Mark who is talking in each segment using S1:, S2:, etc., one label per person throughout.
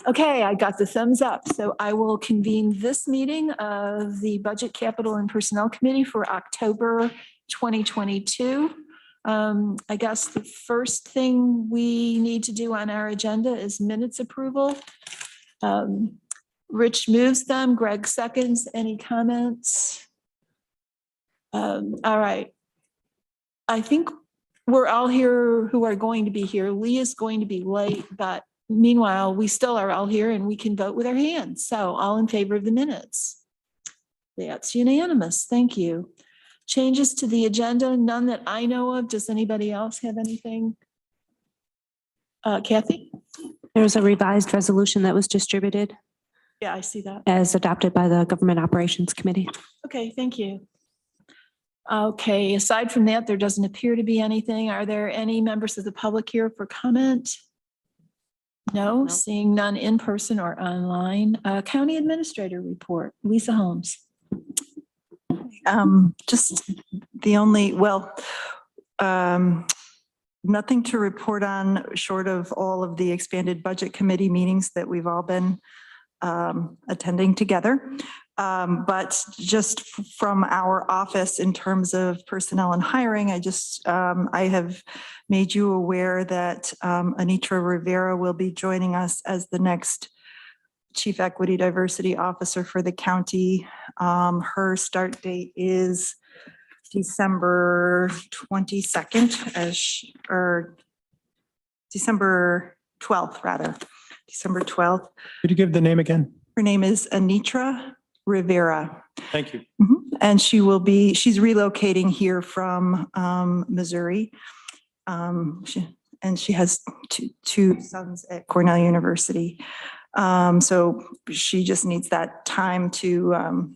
S1: Okay, I got the thumbs up. So I will convene this meeting of the Budget, Capital, and Personnel Committee for October 2022. I guess the first thing we need to do on our agenda is minutes approval. Rich moves them, Greg seconds. Any comments? All right. I think we're all here who are going to be here. Lee is going to be late, but meanwhile, we still are all here and we can vote with our hands. So all in favor of the minutes? That's unanimous. Thank you. Changes to the agenda, none that I know of. Does anybody else have anything? Kathy?
S2: There's a revised resolution that was distributed
S1: Yeah, I see that.
S2: as adopted by the Government Operations Committee.
S1: Okay, thank you. Okay, aside from that, there doesn't appear to be anything. Are there any members of the public here for comment? No, seeing none in person or online. County Administrator report, Lisa Holmes.
S3: Just the only, nothing to report on short of all of the expanded budget committee meetings that we've all been attending together. But just from our office in terms of personnel and hiring, I have made you aware that Anitra Rivera will be joining us as the next Chief Equity Diversity Officer for the county. Her start date is December 22nd, or December 12th, rather. December 12th.
S4: Could you give the name again?
S3: Her name is Anitra Rivera.
S4: Thank you.
S3: And she's relocating here from Missouri. She has two sons at Cornell University. So she just needs that time to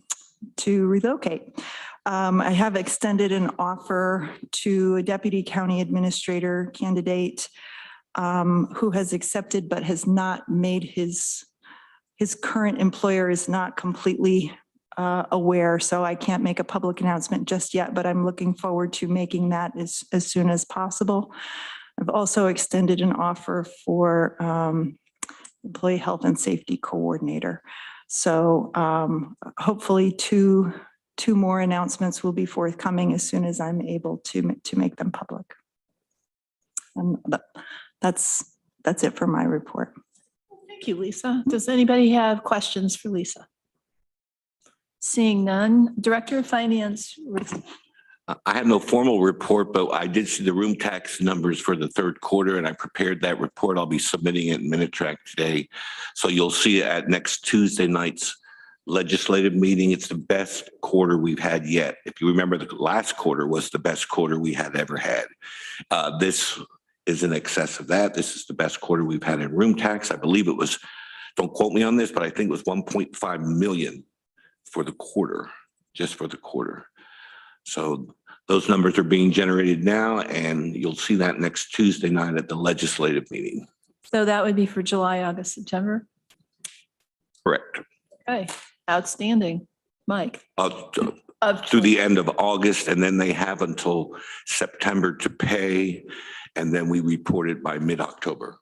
S3: relocate. I have extended an offer to a deputy county administrator candidate who has accepted but has not made his current employer is not completely aware, so I can't make a public announcement just yet, but I'm looking forward to making that as soon as possible. I've also extended an offer for employee health and safety coordinator. So hopefully two more announcements will be forthcoming as soon as I'm able to make them public. And that's it for my report.
S1: Thank you, Lisa. Does anybody have questions for Lisa? Seeing none. Director of Finance.
S5: I have no formal report, but I did see the room tax numbers for the third quarter and I prepared that report. I'll be submitting it in Minute-Track today. So you'll see it at next Tuesday night's legislative meeting. It's the best quarter we've had yet. If you remember, the last quarter was the best quarter we had ever had. This is in excess of that. This is the best quarter we've had in room tax. I believe it was, don't quote me on this, but I think it was 1.5 million for the quarter, just for the quarter. So those numbers are being generated now, and you'll see that next Tuesday night at the legislative meeting.
S1: So that would be for July, August, September?
S5: Correct.
S1: Okay, outstanding. Mike?
S5: Through the end of August, and then they have until September to pay, and then we report it by mid-October.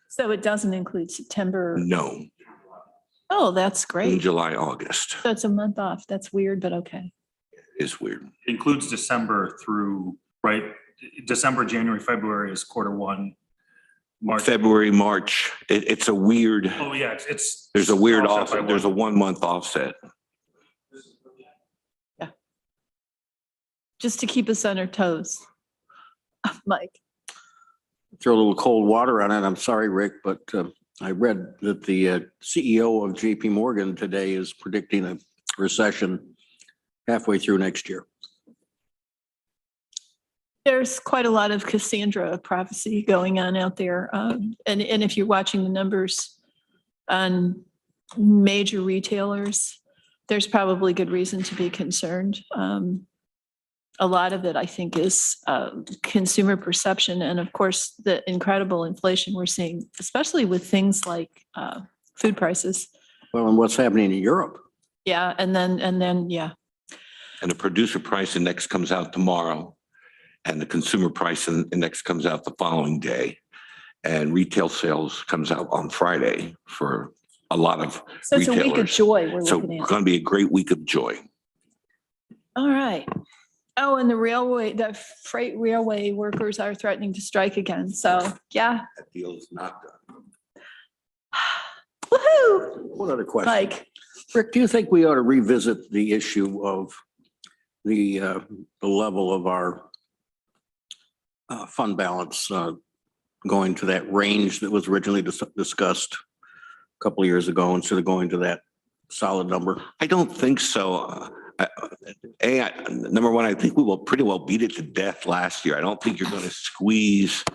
S1: So it doesn't include September?
S5: No.
S1: Oh, that's great.
S5: In July, August.
S1: So it's a month off. That's weird, but okay.
S5: Is weird.
S6: It includes December through, right? December, January, February is quarter one. March.
S5: February, March. It's a weird.
S6: Oh yeah,
S5: There's a weird
S6: offset
S5: offset. There's a 1 month offset.
S1: Yeah. Just to keep us on our toes. Mike.
S7: Throw a little cold water on it. I'm sorry, Rick, but I read that the CEO of JP Morgan today is predicting a recession halfway through next year.
S1: There's quite a lot of Cassandra prophecy going on out there. And if you're watching the numbers on major retailers, there's probably good reason to be concerned. A lot of it, I think, is consumer perception. And of course, the incredible inflation we're seeing, especially with things like food prices.
S7: Well, and what's happening in Europe?
S1: Yeah. And then, yeah.
S5: And the producer price index comes out tomorrow, and the consumer price index comes out the following day, and retail sales comes out on Friday for a lot of
S1: So it's a week of
S5: retailers.
S1: joy we're
S5: So
S1: looking
S5: it's
S1: at.
S5: going to be a great week of joy.
S1: All right. Oh, and the freight railway workers are threatening to strike again. So, yeah.
S5: That deal is not done.
S1: Woohoo!
S7: One other question.
S1: Like,
S7: Rick, do you think we ought to revisit the issue of the level of our fund balance going to that range that was originally discussed a couple of years ago instead of going to that solid number?
S5: I don't think so. Number one, I think we will pretty well beat it to death last year. I don't think you're going to squeeze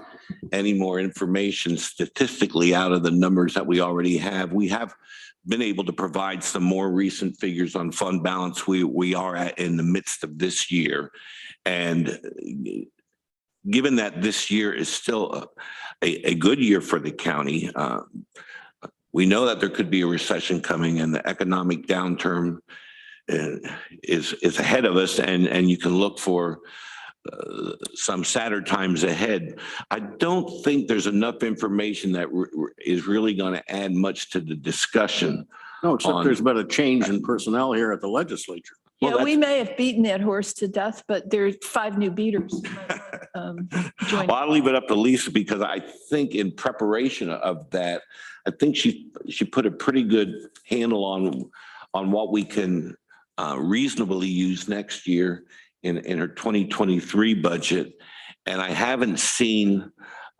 S5: any more information statistically out of the numbers that we already have. We have been able to provide some more recent figures on fund balance. We are in the midst of this year. And given that this year is still a good year for the county, we know that there could be a recession coming and the economic downturn is ahead of us, and you can look for some sadder times ahead. I don't think there's enough information that is really going to add much to the discussion.
S7: No, except there's been a change in personnel here at the legislature.
S5: Well,
S1: yeah, we may have beaten that horse to death, but there's 5 new beaters. Join.
S5: Well, I'll leave it up to Lisa because I think in preparation of that, I think she put a pretty good handle on what we can reasonably use next year in her 2023 budget. And I haven't seen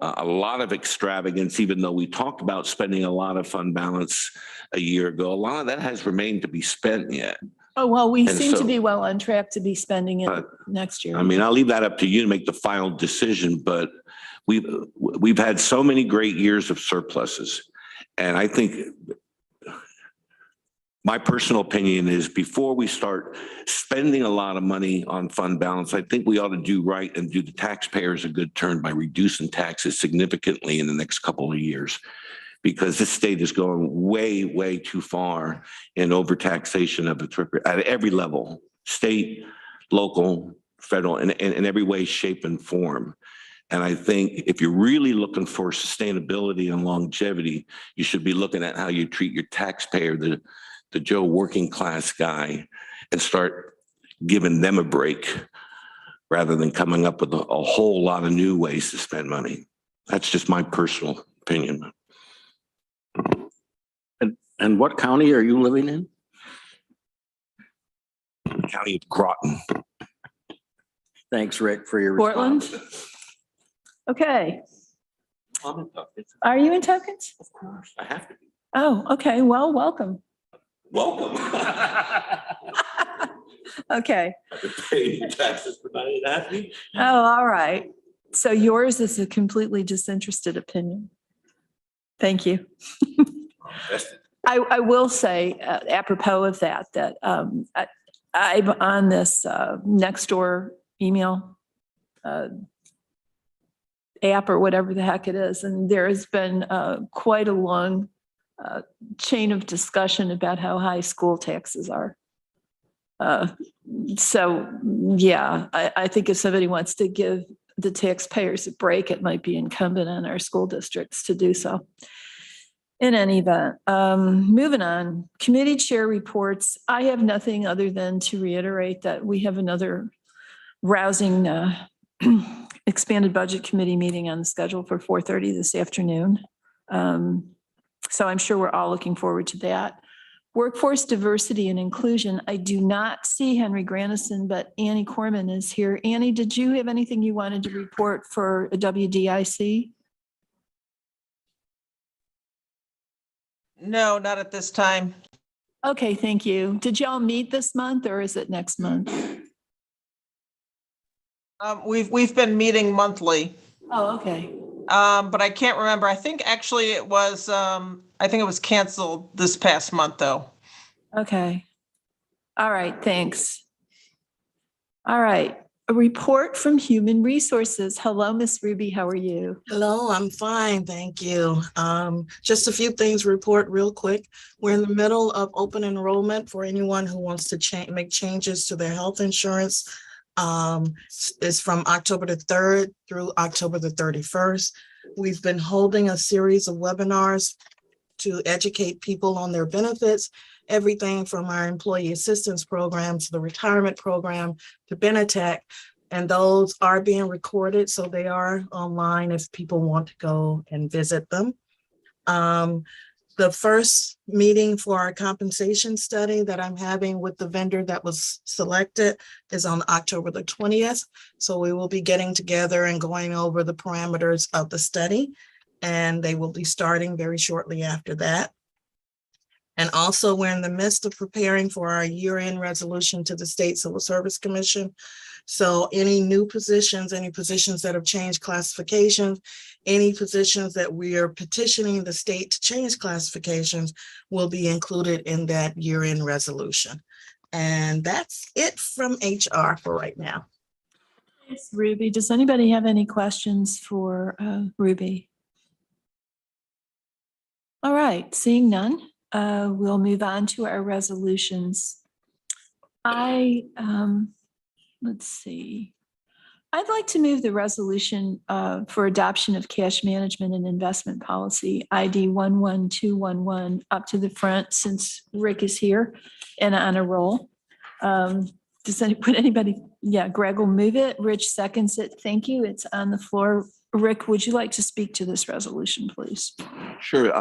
S5: a lot of extravagance, even though we talked about spending a lot of fund balance a year ago. A lot of that has remained to be spent yet.
S1: Oh, well, we
S5: And
S1: seem to
S5: so-
S1: be well on track to be spending it next year.
S5: I mean, I'll leave that up to you to make the final decision, but we've had so many great years of surpluses. And I think my personal opinion is before we start spending a lot of money on fund balance, I think we ought to do right and do the taxpayers a good turn by reducing taxes significantly in the next couple of years. Because this state is going way, way too far in overtaxation of at every level, state, local, federal, in every way, shape, and form. And I think if you're really looking for sustainability and longevity, you should be looking at how you treat your taxpayer, the Joe working class guy, and start giving them a break rather than coming up with a whole lot of new ways to spend money. That's just my personal opinion.
S7: And what county are you living in?
S5: County of Groton.
S7: Thanks, Rick, for your
S1: Cortland?
S7: response.
S1: Okay. Are you in Tompkins?
S5: Of course, I have to be.
S1: Oh, okay. Well, welcome.
S5: Welcome.
S1: Okay.
S5: I've been paying taxes for 9.5 years.
S1: Oh, all right. So yours is a completely disinterested opinion. Thank you. I will say apropos of that I'm on this Nextdoor email app or whatever the heck it is. And there has been quite a long chain of discussion about how high school taxes are. So, yeah, I think if somebody wants to give the taxpayers a break, it might be incumbent on our school districts to do so. In any event, moving on, committee chair reports. I have nothing other than to reiterate that we have another rousing expanded budget committee meeting on the schedule for 4:30 this afternoon. So I'm sure we're all looking forward to that. Workforce diversity and inclusion. I do not see Henry Granison, but Annie Corman is here. Annie, did you have anything you wanted to report for WDIC?
S4: No, not at this time.
S1: Okay, thank you. Did y'all meet this month or is it next month?
S4: We've been meeting monthly,
S1: Oh, okay.
S4: but I can't remember. I think actually it was, I think it was canceled this past month, though.
S1: Okay. All right, thanks. All right, a report from Human Resources. Hello, Miss Ruby, how are you?
S8: Hello, I'm fine, thank you. Just a few things to report real quick. We're in the middle of open enrollment for anyone who wants to make changes to their health insurance. It's from October the 3rd through October the 31st. We've been holding a series of webinars to educate people on their benefits, everything from our employee assistance program to the retirement program to Benetech. And those are being recorded, so they are online if people want to go and visit them. The first meeting for our compensation study that I'm having with the vendor that was selected is on October the 20th. So we will be getting together and going over the parameters of the study, and they will be starting very shortly after that. And also, we're in the midst of preparing for our year-end resolution to the State Civil Service Commission. So any new positions, any positions that have changed classifications, any positions that we are petitioning the state to change classifications will be included in that year-end resolution. And that's it from HR for right now.
S1: Thanks, Ruby. Does anybody have any questions for Ruby? All right, seeing none, we'll move on to our resolutions. Let's see. I'd like to move the resolution for adoption of cash management and investment policy ID 11211 up to the front since Rick is here and on a roll. Does anybody? Yeah, Greg will move it. Rich seconds it. Thank you. It's on the floor. Rick, would you like to speak to this resolution, please?
S5: Sure.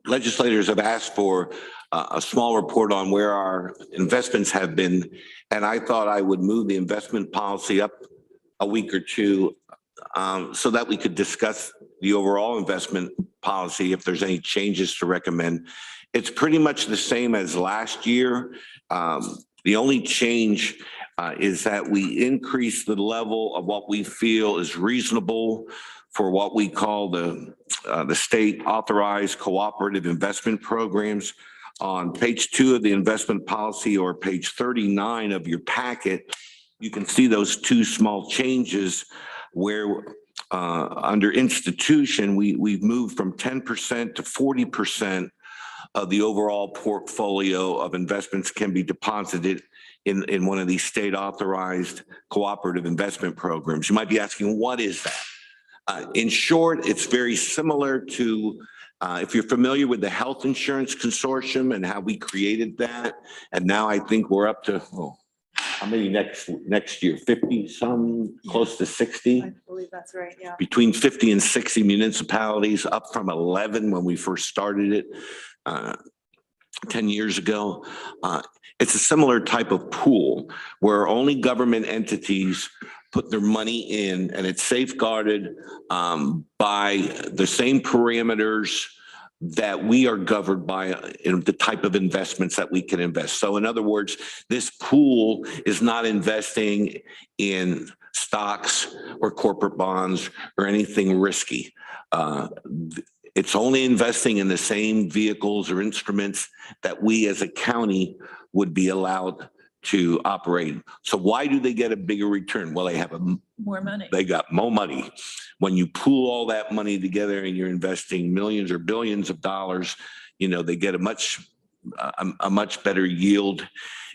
S5: Legislators have asked for a small report on where our investments have been, and I thought I would move the investment policy up a week or two so that we could discuss the overall investment policy if there's any changes to recommend. It's pretty much the same as last year. The only change is that we increase the level of what we feel is reasonable for what we call the state authorized cooperative investment programs. On page 2 of the investment policy or page 39 of your packet, you can see those two small changes where under institution, we've moved from 10% to 40% of the overall portfolio of investments can be deposited in one of these state authorized cooperative investment programs. You might be asking, what is that? In short, it's very similar to, if you're familiar with the health insurance consortium and how we created that, and now I think we're up to, how many next year, 50 some, close to 60?
S3: I believe that's right, yeah.
S5: Between 50 and 60 municipalities, up from 11 when we first started it 10 years ago. It's a similar type of pool where only government entities put their money in, and it's safeguarded by the same parameters that we are governed by in the type of investments that we can invest. So in other words, this pool is not investing in stocks or corporate bonds or anything risky. It's only investing in the same vehicles or instruments that we as a county would be allowed to operate. So why do they get a bigger return? Well, they have
S1: More money.
S5: they got more money. When you pool all that money together and you're investing millions or billions of dollars, they get a much better yield.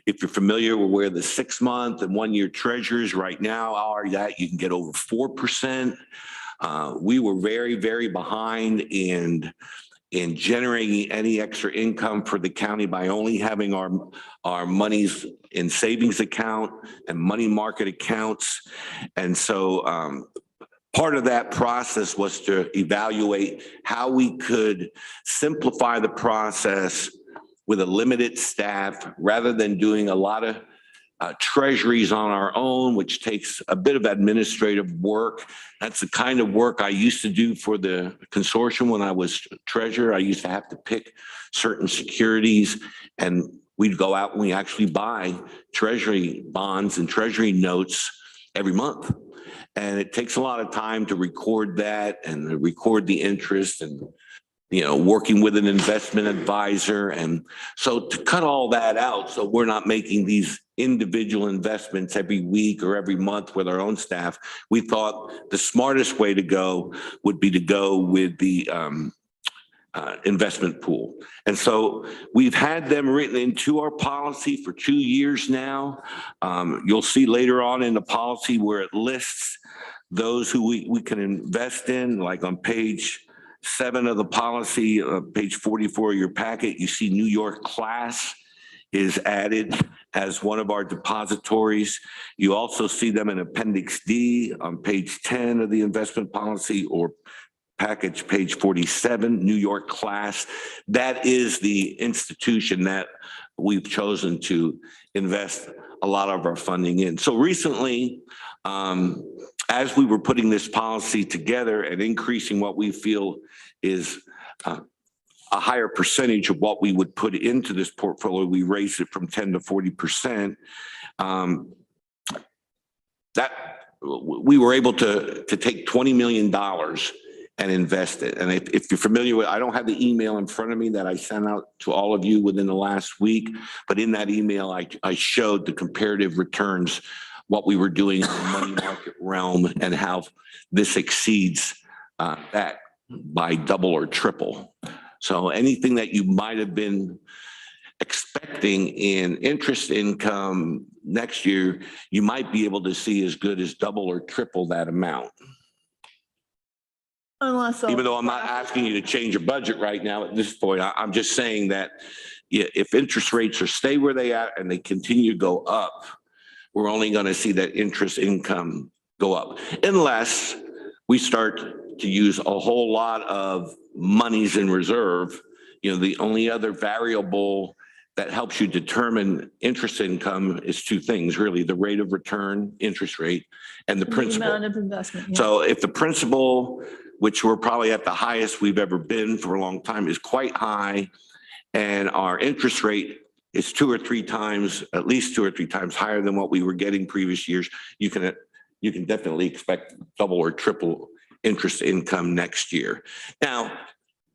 S5: If you're familiar with where the 6-month and 1-year treasuries right now are, that you can get over 4%. We were very, very behind in generating any extra income for the county by only having our monies in savings account and money market accounts. And so part of that process was to evaluate how we could simplify the process with a limited staff rather than doing a lot of treasuries on our own, which takes a bit of administrative work. That's the kind of work I used to do for the consortium when I was treasurer. I used to have to pick certain securities, and we'd go out and we actually buy treasury bonds and treasury notes every month. And it takes a lot of time to record that and record the interest and working with an investment advisor. And so to cut all that out, so we're not making these individual investments every week or every month with our own staff, we thought the smartest way to go would be to go with the investment pool. And so we've had them written into our policy for 2 years now. You'll see later on in the policy where it lists those who we can invest in, like on page 7 of the policy, page 44 of your packet, you see New York class is added as one of our depositories. You also see them in Appendix D on page 10 of the investment policy, or package page 47, New York class. That is the institution that we've chosen to invest a lot of our funding in. So recently, as we were putting this policy together and increasing what we feel is a higher percentage of what we would put into this portfolio, we raised it from 10 to 40%. That we were able to take $20 million and invest it. And if you're familiar with, I don't have the email in front of me that I sent out to all of you within the last week, but in that email, I showed the comparative returns, what we were doing in the money market realm, and how this exceeds that by double or triple. So anything that you might have been expecting in interest income next year, you might be able to see as good as double or triple that amount.
S1: Unless.
S5: Even though I'm not asking you to change your budget right now at this point, I'm just saying that if interest rates are stay where they are and they continue to go up, we're only going to see that interest income go up, unless we start to use a whole lot of monies in reserve. You know, the only other variable that helps you determine interest income is two things, really: the rate of return, interest rate, and the principal.
S1: Amount of investment. Yeah.
S5: So if the principal, which we're probably at the highest we've ever been for a long time, is quite high, and our interest rate is at least two or three times higher than what we were getting previous years, you can definitely expect double or triple interest income next year. Now,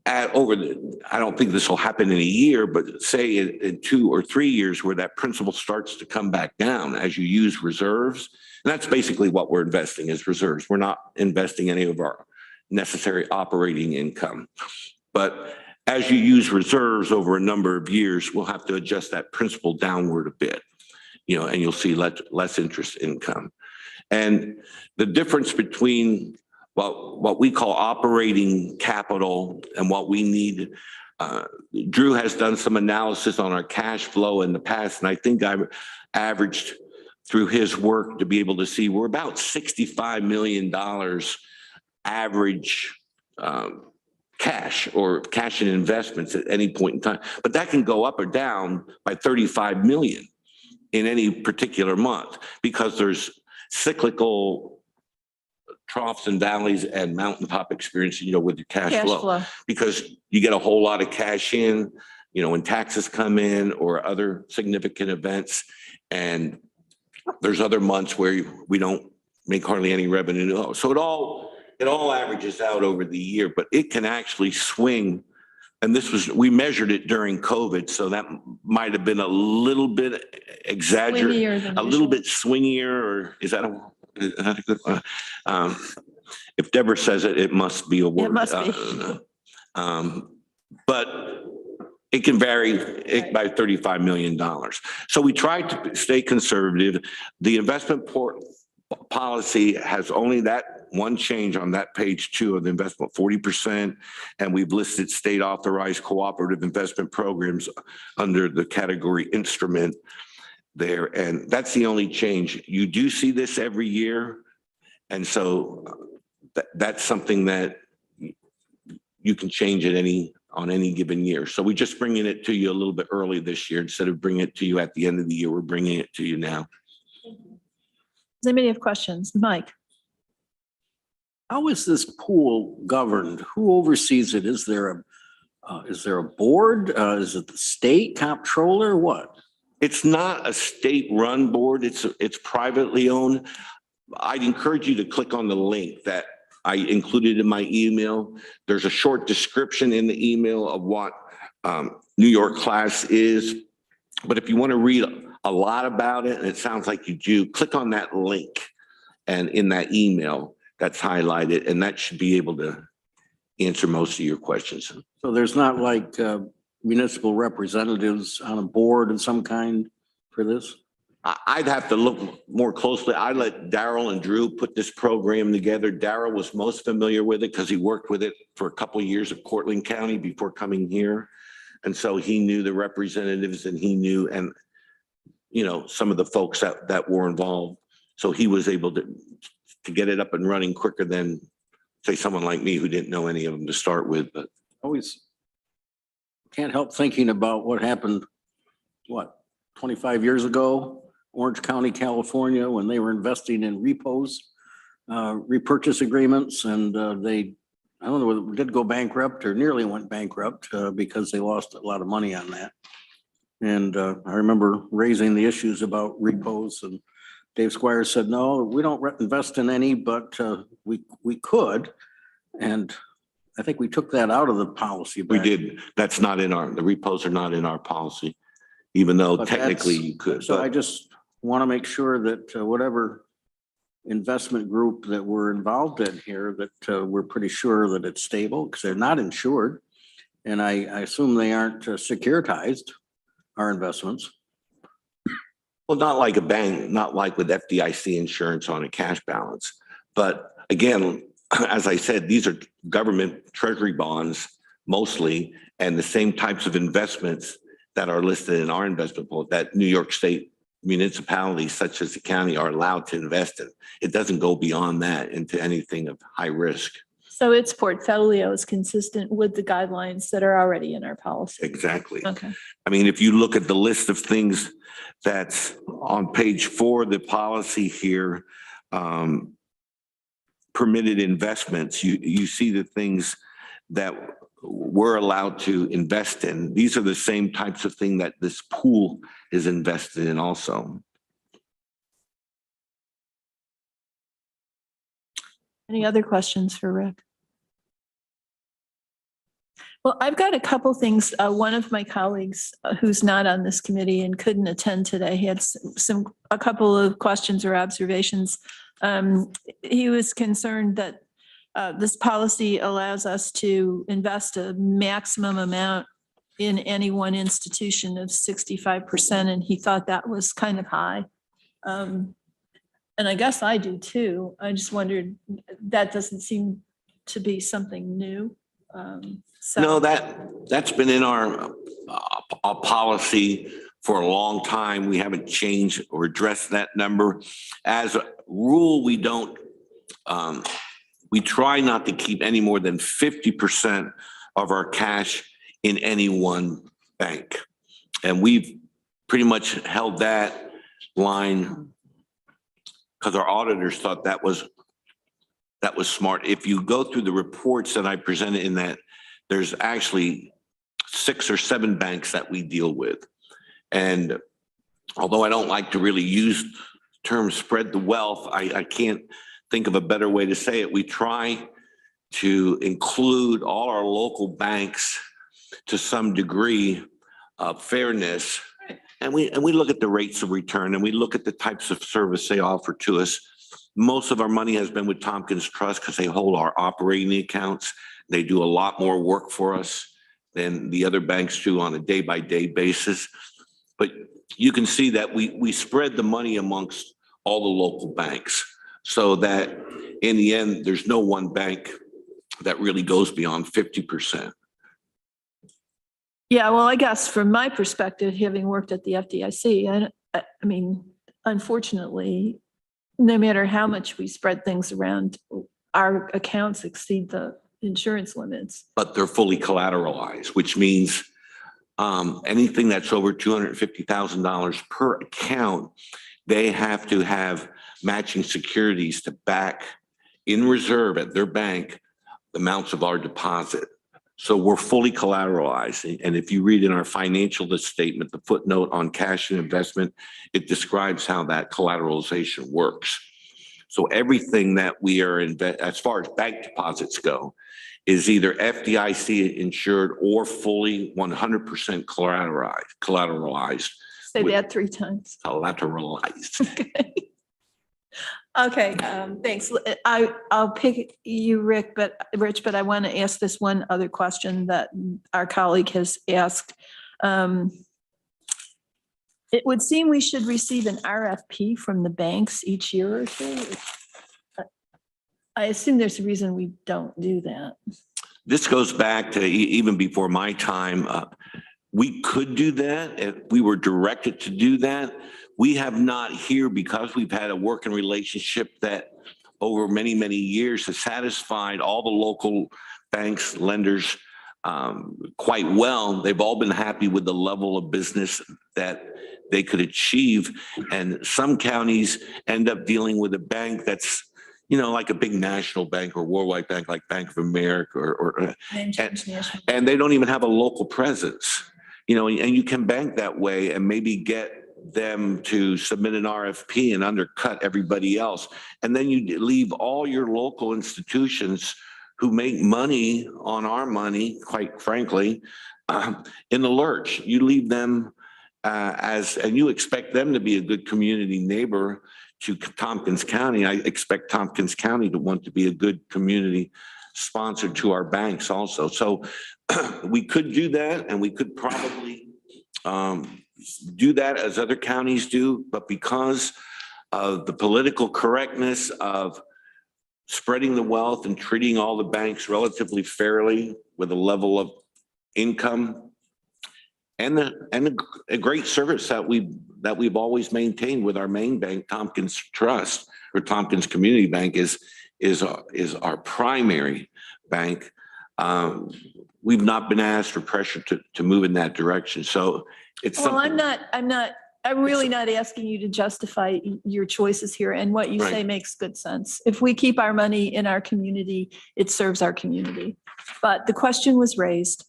S5: I don't think this will happen in a year, but say in 2 or 3 years, where that principal starts to come back down as you use reserves. And that's basically what we're investing, is reserves. We're not investing any of our necessary operating income. But as you use reserves over a number of years, we'll have to adjust that principal downward a bit, and you'll see less interest income. And the difference between what we call operating capital and what we need, Drew has done some analysis on our cash flow in the past, and I think I've averaged through his work to be able to see we're about $65 million average cash and investments at any point in time. But that can go up or down by 35 million in any particular month, because there's cyclical troughs and valleys and mountaintop experience, with your cash flow. Because you get a whole lot of cash in, when taxes come in or other significant events. And there's other months where we don't make hardly any revenue. So it all averages out over the year, but it can actually swing. And we measured it during COVID, so that might have been a little bit exaggerated, a little bit swingier, or is that a good one? If Deborah says it, it must be a word.
S1: It must be.
S5: But it can vary by $35 million. So we tried to stay conservative. The investment policy has only that one change on that page 2 of the investment, 40%. And we've listed state authorized cooperative investment programs under the category instrument there. And that's the only change. You do see this every year. And so that's something that you can change on any given year. So we're just bringing it to you a little bit early this year. Instead of bringing it to you at the end of the year, we're bringing it to you now.
S1: Does anybody have questions? Mike?
S7: How is this pool governed? Who oversees it? Is there a board? Is it the state comptroller? What?
S5: It's not a state-run board. It's privately owned. I'd encourage you to click on the link that I included in my email. There's a short description in the email of what New York class is. But if you want to read a lot about it, and it sounds like you do, click on that link, and in that email that's highlighted, and that should be able to answer most of your questions.
S7: So there's not like municipal representatives on a board of some kind for this?
S5: I'd have to look more closely. I let Daryl and Drew put this program together. Daryl was most familiar with it because he worked with it for a couple of years at Cortland County before coming here. And so he knew the representatives and he knew, and some of the folks that were involved. So he was able to get it up and running quicker than, say, someone like me who didn't know any of them to start with. But
S7: Always can't help thinking about what happened, 25 years ago, Orange County, California, when they were investing in repos, repurchase agreements, and they, I don't know whether it did go bankrupt or nearly went bankrupt because they lost a lot of money on that. And I remember raising the issues about repos, and Dave Squires said, no, we don't invest in any, but we could. And I think we took that out of the policy.
S5: we did. That's not in the repos are not in our policy, even though
S7: But
S5: technically
S7: that's-
S5: you could.
S7: So
S5: but-
S7: I just want to make sure that whatever investment group that we're involved in here, that we're pretty sure that it's stable because they're not insured. And I assume they aren't securitized, our investments.
S5: Well, not like a bank, not like with FDIC insurance on a cash balance. But again, as I said, these are government treasury bonds mostly, and the same types of investments that are listed in our investment pool that New York State municipalities such as the county are allowed to invest in. It doesn't go beyond that into anything of high risk.
S1: So its portfolio is consistent with the guidelines that are already in our policy.
S5: Exactly.
S1: Okay.
S5: I mean, if you look at the list of things that's on page 4 of the policy here, permitted investments, you see the things that we're allowed to invest in. These are the same types of thing that this pool is invested in also.
S1: Any other questions for Rick? Well, I've got a couple things. One of my colleagues who's not on this committee and couldn't attend today, he had a couple of questions or observations. He was concerned that this policy allows us to invest a maximum amount in any one institution of 65%, and he thought that was kind of high. And I guess I do too. I just wondered, that doesn't seem to be something new. So.
S5: No, that's been in our policy for a long time. We haven't changed or addressed that number. As a rule, we don't, we try not to keep any more than 50% of our cash in any one bank. And we've pretty much held that line because our auditors thought that was smart. If you go through the reports that I presented in that, there's actually 6 or 7 banks that we deal with. And although I don't like to really use the term spread the wealth, I can't think of a better way to say it. We try to include all our local banks to some degree of fairness. And we look at the rates of return and we look at the types of service they offer to us. Most of our money has been with Tompkins Trust because they hold our operating accounts. They do a lot more work for us than the other banks do on a day-by-day basis. But you can see that we spread the money amongst all the local banks so that in the end, there's no one bank that really goes beyond 50%.
S1: Yeah, well, I guess from my perspective, having worked at the FDIC, I mean, unfortunately, no matter how much we spread things around, our accounts exceed the insurance limits.
S5: But they're fully collateralized, which means anything that's over $250,000 per account, they have to have matching securities to back in reserve at their bank the amounts of our deposit. So we're fully collateralized. And if you read in our financial statement, the footnote on cash and investment, it describes how that collateralization works. So everything that we are as far as bank deposits go, is either FDIC insured or fully 100% collateralized.
S1: Say that 3 times.
S5: Collateralized.
S1: Okay. Okay, thanks. I'll pick you, Rich, but I want to ask this one other question that our colleague has asked. It would seem we should receive an RFP from the banks each year or two. I assume there's a reason we don't do that.
S5: This goes back to even before my time. We could do that if we were directed to do that. We have not here because we've had a working relationship that over many, many years has satisfied all the local banks, lenders quite well. They've all been happy with the level of business that they could achieve. And some counties end up dealing with a bank that's, you know, like a big national bank or worldwide bank like Bank of America and they don't even have a local presence, you know, and you can bank that way and maybe get them to submit an RFP and undercut everybody else. And then you leave all your local institutions who make money on our money, quite frankly, in the lurch. You leave them and you expect them to be a good community neighbor to Tompkins County. I expect Tompkins County to want to be a good community sponsor to our banks also. So we could do that, and we could probably do that as other counties do, but because of the political correctness of spreading the wealth and treating all the banks relatively fairly with a level of income and a great service that we've always maintained with our main bank, Tompkins Trust or Tompkins Community Bank is our primary bank. We've not been asked or pressured to move in that direction. So it's
S1: Well,
S5: something.
S1: I'm really not asking you to justify your choices here, and what you say
S5: Right.
S1: makes good sense. If we keep our money in our community, it serves our community. But the question was raised,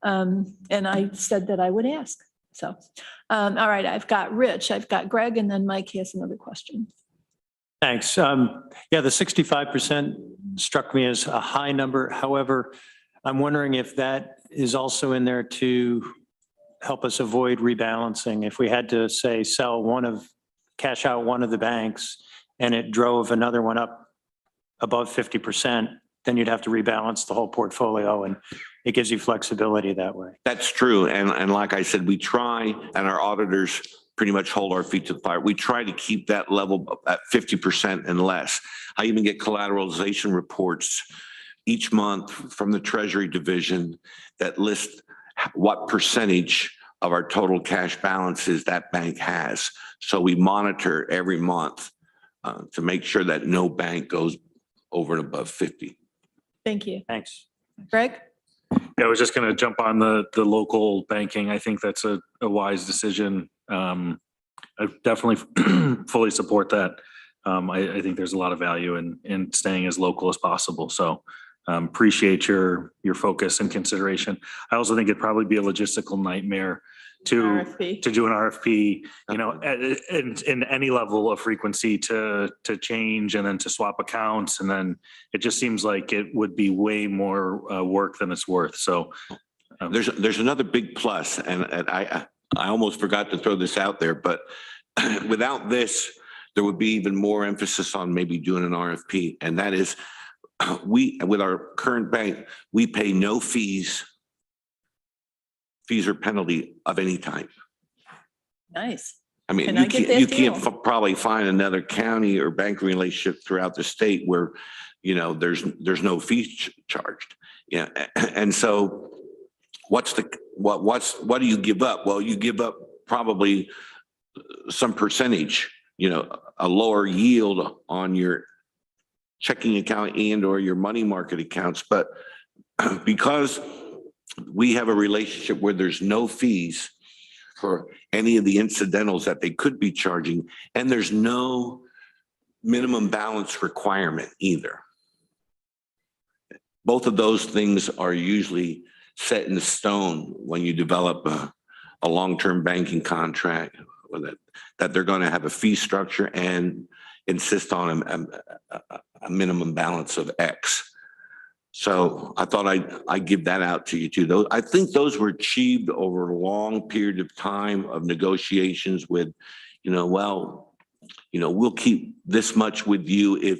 S1: and I said that I would ask. So, all right, I've got Rich, I've got Greg, and then Mike has another question.
S9: Thanks. Yeah, the 65% struck me as a high number. However, I'm wondering if that is also in there to help us avoid rebalancing. If we had to, say, cash out one of the banks and it drove another one up above 50%, then you'd have to rebalance the whole portfolio, and it gives you flexibility that way.
S5: That's true. And like I said, we try, and our auditors pretty much hold our feet to the fire. We try to keep that level at 50% and less. I even get collateralization reports each month from the Treasury Division that list what percentage of our total cash balances that bank has. So we monitor every month to make sure that no bank goes over and above 50.
S1: Thank you.
S9: Thanks.
S1: Greg?
S6: Yeah, I was just going to jump on the local banking. I think that's a wise decision. I definitely fully support that. I think there's a lot of value in staying as local as possible. So appreciate your focus and consideration. I also think it'd probably be a logistical nightmare to do an RFP, you know, in any level of frequency to change and then to swap accounts. And then it just seems like it would be way more work than it's worth. So
S5: there's another big plus, and I almost forgot to throw this out there, but without this, there would be even more emphasis on maybe doing an RFP. And that is, with our current bank, we pay no fees or penalty of any type.
S1: Nice.
S5: I mean,
S1: Can I get that
S5: you
S1: deal?
S5: can't probably find another county or banking relationship throughout the state where, you know, there's no fees charged. Yeah. And so what do you give up? Well, you give up probably some percentage, you know, a lower yield on your checking account and or your money market accounts. But because we have a relationship where there's no fees for any of the incidentals that they could be charging, and there's no minimum balance requirement either. Both of those things are usually set in stone when you develop a long-term banking contract, that they're going to have a fee structure and insist on a minimum balance of X. So I thought I'd give that out to you too. I think those were achieved over a long period of time of negotiations with, you know, well, you know, we'll keep this much with you if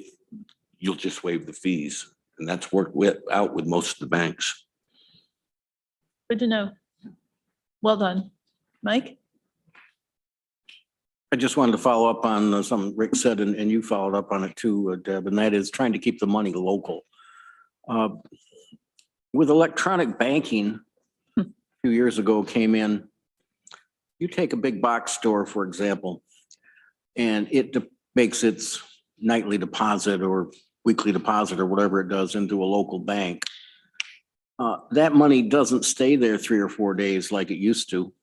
S5: you'll just waive the fees. And that's worked out with most of the banks.
S1: Good to know. Well done. Mike?
S7: I just wanted to follow up on something Rick said, and you followed up on it too, Deb, and that is trying to keep the money local. With electronic banking, a few years ago came in, you take a big box store, for example, and it makes its nightly deposit or weekly deposit or whatever it does into a local bank. That money doesn't stay there 3 or 4 days like it used to.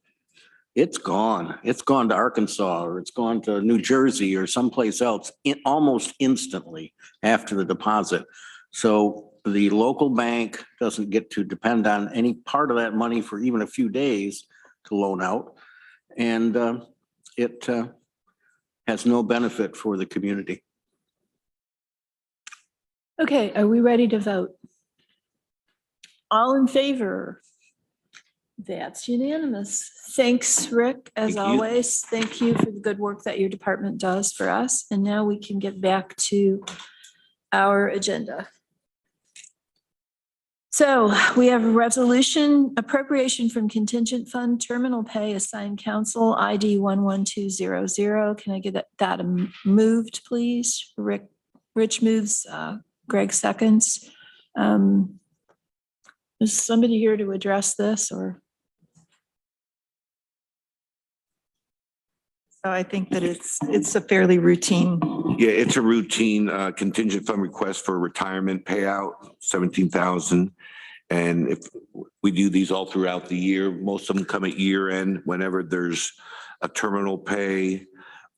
S7: It's gone. It's gone to Arkansas, or it's gone to New Jersey or someplace else almost instantly after the deposit. So the local bank doesn't get to depend on any part of that money for even a few days to loan out. And it has no benefit for the community.
S1: Okay, are we ready to vote? All in favor? That's unanimous. Thanks, Rick, as
S5: Thank you.
S1: always. Thank you for the good work that your department does for us. And now we can get back to our agenda. So we have a resolution appropriation from contingent fund terminal pay assigned council ID 11200. Can I get that moved, please? Rich moves, Greg seconds. Is somebody here to address this, or?
S3: So I think that it's a fairly routine.
S5: Yeah, it's a routine contingent fund request for retirement payout, 17,000. And if we do these all throughout the year, most of them come at year end whenever there's a terminal pay,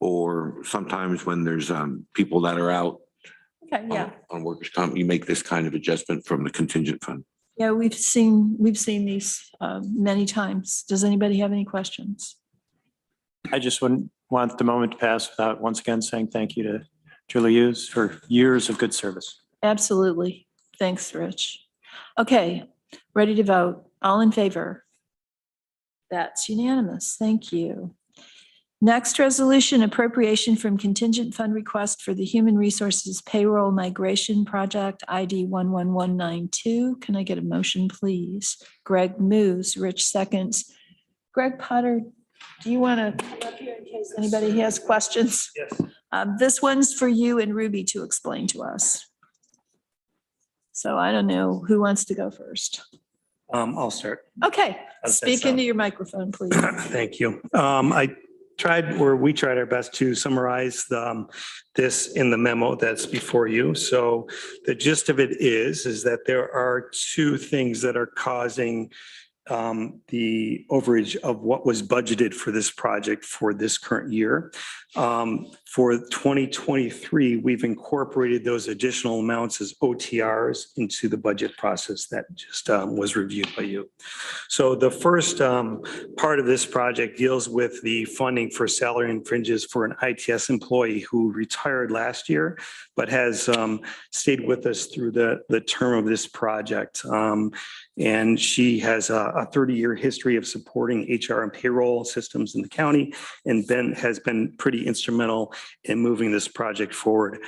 S5: or sometimes when there's people that are out
S1: Okay, yeah.
S5: on workers' comp, you make this kind of adjustment from the contingent fund.
S1: Yeah, we've seen these many times. Does anybody have any questions?
S9: I just wouldn't want the moment to pass without once again saying thank you to Julie Hughes for years of good service.
S1: Absolutely. Thanks, Rich. Okay, ready to vote. All in favor? That's unanimous. Thank you. Next resolution, appropriation from contingent fund request for the Human Resources Payroll Migration Project ID 11192. Can I get a motion, please? Greg moves, Rich seconds. Greg Potter, do you want to come up here in case anybody has questions?
S6: Yes.
S1: This one's for you and Ruby to explain to us. So I don't know who wants to go first.
S10: I'll start.
S1: Okay,
S10: How's that
S1: speak
S10: sound?
S1: into your microphone, please.
S10: Thank you. We tried our best to summarize this in the memo that's before you. So the gist of it is that there are two things that are causing the overage of what was budgeted for this project for this current year. For 2023, we've incorporated those additional amounts as OTRs into the budget process that just was reviewed by you. So the first part of this project deals with the funding for salary and fringes for an ITS employee who retired last year, but has stayed with us through the term of this project. And she has a 30-year history of supporting HR and payroll systems in the county, and has been pretty instrumental in moving this project forward.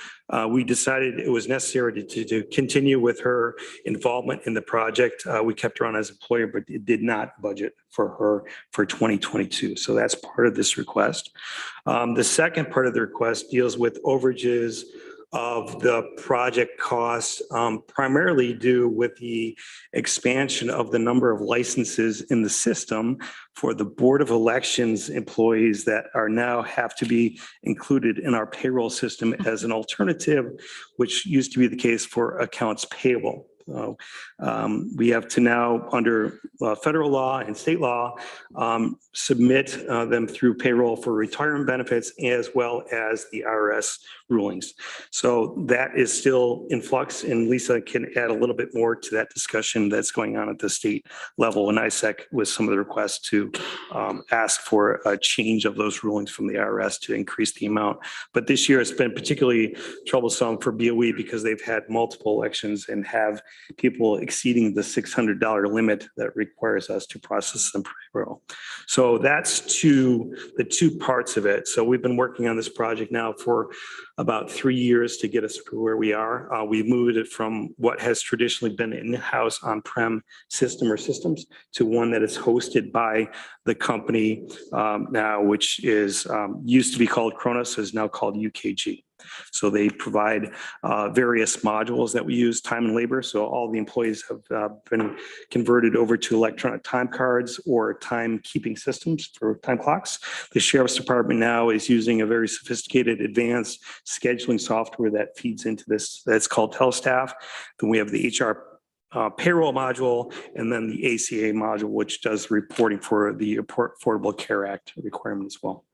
S10: We decided it was necessary to continue with her involvement in the project. We kept her on as employer, but it did not budget for her for 2022. So that's part of this request. The second part of the request deals with overages of the project costs, primarily due with the expansion of the number of licenses in the system for the Board of Elections employees that are now have to be included in our payroll system as an alternative, which used to be the case for accounts payable. We have to now, under federal law and state law, submit them through payroll for retirement benefits as well as the IRS rulings. So that is still in flux, and Lisa can add a little bit more to that discussion that's going on at the state level and ISEC with some of the requests to ask for a change of those rulings from the IRS to increase the amount. But this year it's been particularly troublesome for BOE because they've had multiple elections and have people exceeding the $600 limit that requires us to process them payroll. So that's the two parts of it. So we've been working on this project now for about 3 years to get us to where we are. We've moved it from what has traditionally been an in-house on-prem system or systems to one that is hosted by the company now, which is used to be called Kronos, is now called UKG. So they provide various modules that we use, time and labor. So all the employees have been converted over to electronic time cards or timekeeping systems for time clocks. The Sheriff's Department now is using a very sophisticated advanced scheduling software that feeds into this, that's called Telestaff. Then we have the HR payroll module, and then the ACA module, which does reporting for the Affordable Care Act requirement as well.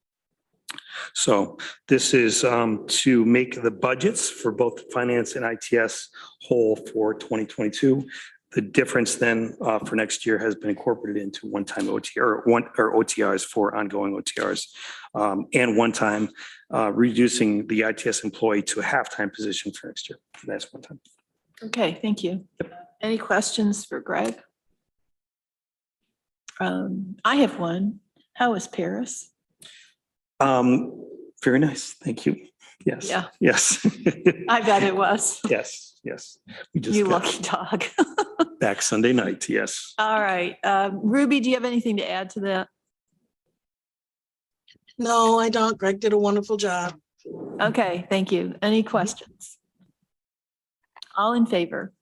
S10: So this is to make the budgets for both finance and ITS whole for 2022. The difference then for next year has been incorporated into one-time OTR or OTRs for ongoing OTRs, and one-time reducing the ITS employee to a half-time position for next year. That's one time.
S1: Okay, thank you. Any questions for Greg? I have one. How is Paris?
S10: Very nice. Thank you. Yes.
S1: Yeah.
S10: Yes.
S1: I bet it was.
S10: Yes. Yes. We just
S1: You
S10: got
S1: lucky dog.
S10: back Sunday night. Yes.
S1: All right. Ruby, do you have anything to add to that?
S8: No, I don't. Greg did a wonderful job.
S1: Okay, thank you. Any questions? All in favor?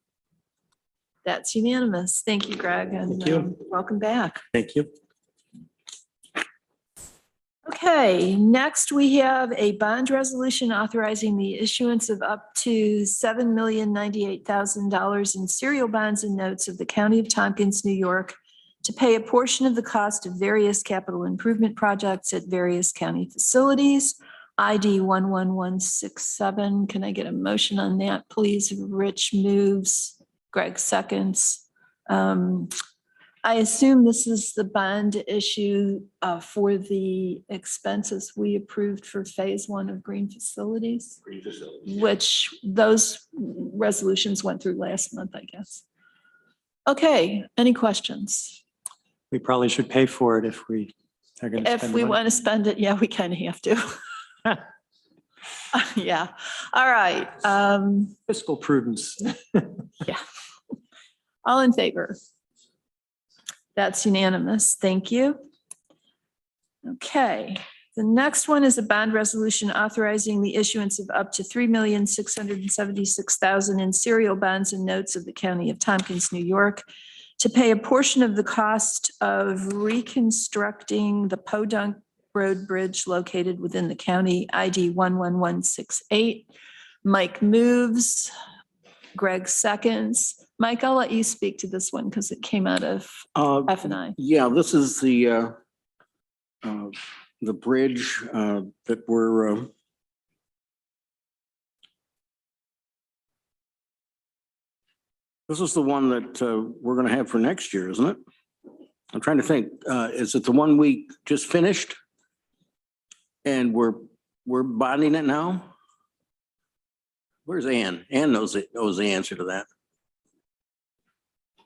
S1: That's unanimous. Thank you, Greg, and
S10: Thank you.
S1: welcome back.
S10: Thank you.
S1: Okay, next we have a bond resolution authorizing the issuance of up to $7,098,000 in serial bonds and notes of the County of Tompkins, New York, to pay a portion of the cost of various capital improvement projects at various county facilities. ID 11167. Can I get a motion on that, please? Rich moves, Greg seconds. I assume this is the bond issue for the expenses we approved for phase 1 of green facilities, which those resolutions went through last month, I guess. Okay, any questions?
S9: We probably should pay for it if we are going to
S1: If
S9: spend
S1: we
S9: money.
S1: want to spend it, yeah, we kind of have to. Yeah, all right.
S9: Fiscal prudence.
S1: Yeah. All in favor? That's unanimous. Thank you. Okay, the next one is a bond resolution authorizing the issuance of up to $3,676,000 in serial bonds and notes of the County of Tompkins, New York, to pay a portion of the cost of reconstructing the Podunk Road Bridge located within the county. ID 11168. Mike moves. Greg seconds. Mike, I'll let you speak to this one because it came out of F&I.
S7: Yeah, this is the bridge that we're this is the one that we're going to have for next year, isn't it? I'm trying to think. Is it the one we just finished? And we're bonding it now? Where's Ann? Ann knows the answer to that.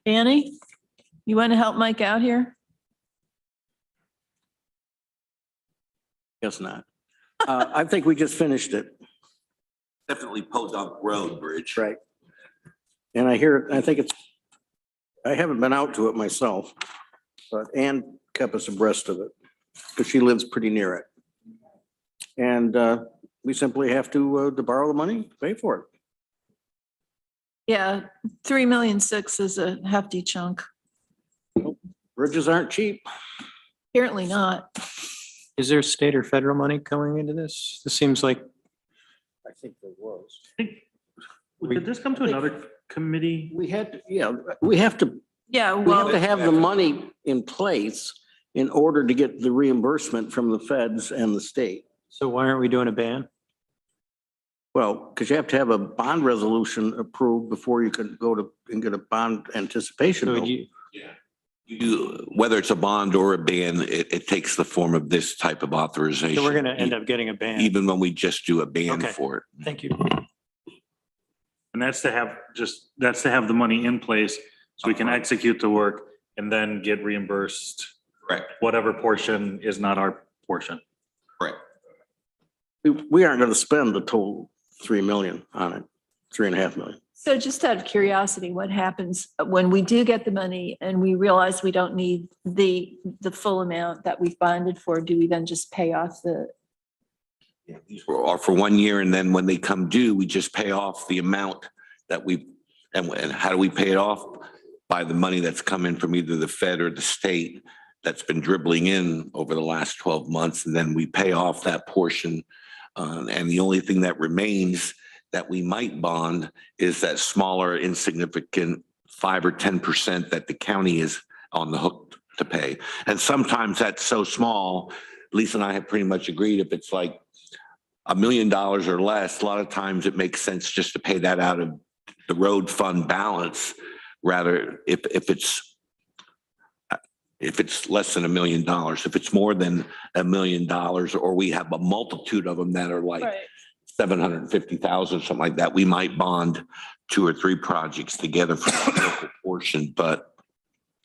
S1: Annie, you want to help Mike out here?
S7: Guess not. I think we just finished it.
S5: Definitely Podunk Road Bridge.
S7: Right. And I think it's, I haven't been out to it myself, but Ann kept us abreast of it because she lives pretty near it. And we simply have to borrow the money, pay for it.
S1: Yeah, 3.6 million is a hefty chunk.
S7: Bridges aren't cheap.
S1: Apparently not.
S9: Is there state or federal money going into this? This seems like.
S7: I think there was.
S6: Did this come to another committee?
S7: We had, yeah, we have to
S1: Yeah,
S7: have the money in place in order to get the reimbursement from the feds and the state.
S9: So why aren't we doing a ban?
S7: Well, because you have to have a bond resolution approved before you can go to and get a bond anticipation
S9: So
S7: bill.
S5: Whether it's a bond or a ban, it takes the form of this type of authorization.
S9: So we're going to end up getting a ban.
S5: Even when we just do a ban
S9: Okay.
S5: for it.
S9: Thank you.
S6: And that's to have the money in place so we can execute the work and then get reimbursed.
S5: Correct.
S6: Whatever portion is not our portion.
S5: Correct.
S7: We aren't going to spend the total 3 million on it, 3.5 million.
S1: So just out of curiosity, what happens when we do get the money and we realize we don't need the full amount that we've bonded for? Do we then just pay off the?
S5: Yeah, these are for 1 year, and then when they come due, we just pay off the amount that and how do we pay it off? By the money that's come in from either the Fed or the state that's been dribbling in over the last 12 months. And then we pay off that portion. And the only thing that remains that we might bond is that smaller, insignificant 5 or 10% that the county is on the hook to pay. And sometimes that's so small, Lisa and I have pretty much agreed if it's like $1 million or less, a lot of times it makes sense just to pay that out of the road fund balance. Rather, if it's less than $1 million, if it's more than $1 million, or we have a multitude of them that are like 750,000, something like that, we might bond 2 or 3 projects together for the local portion. But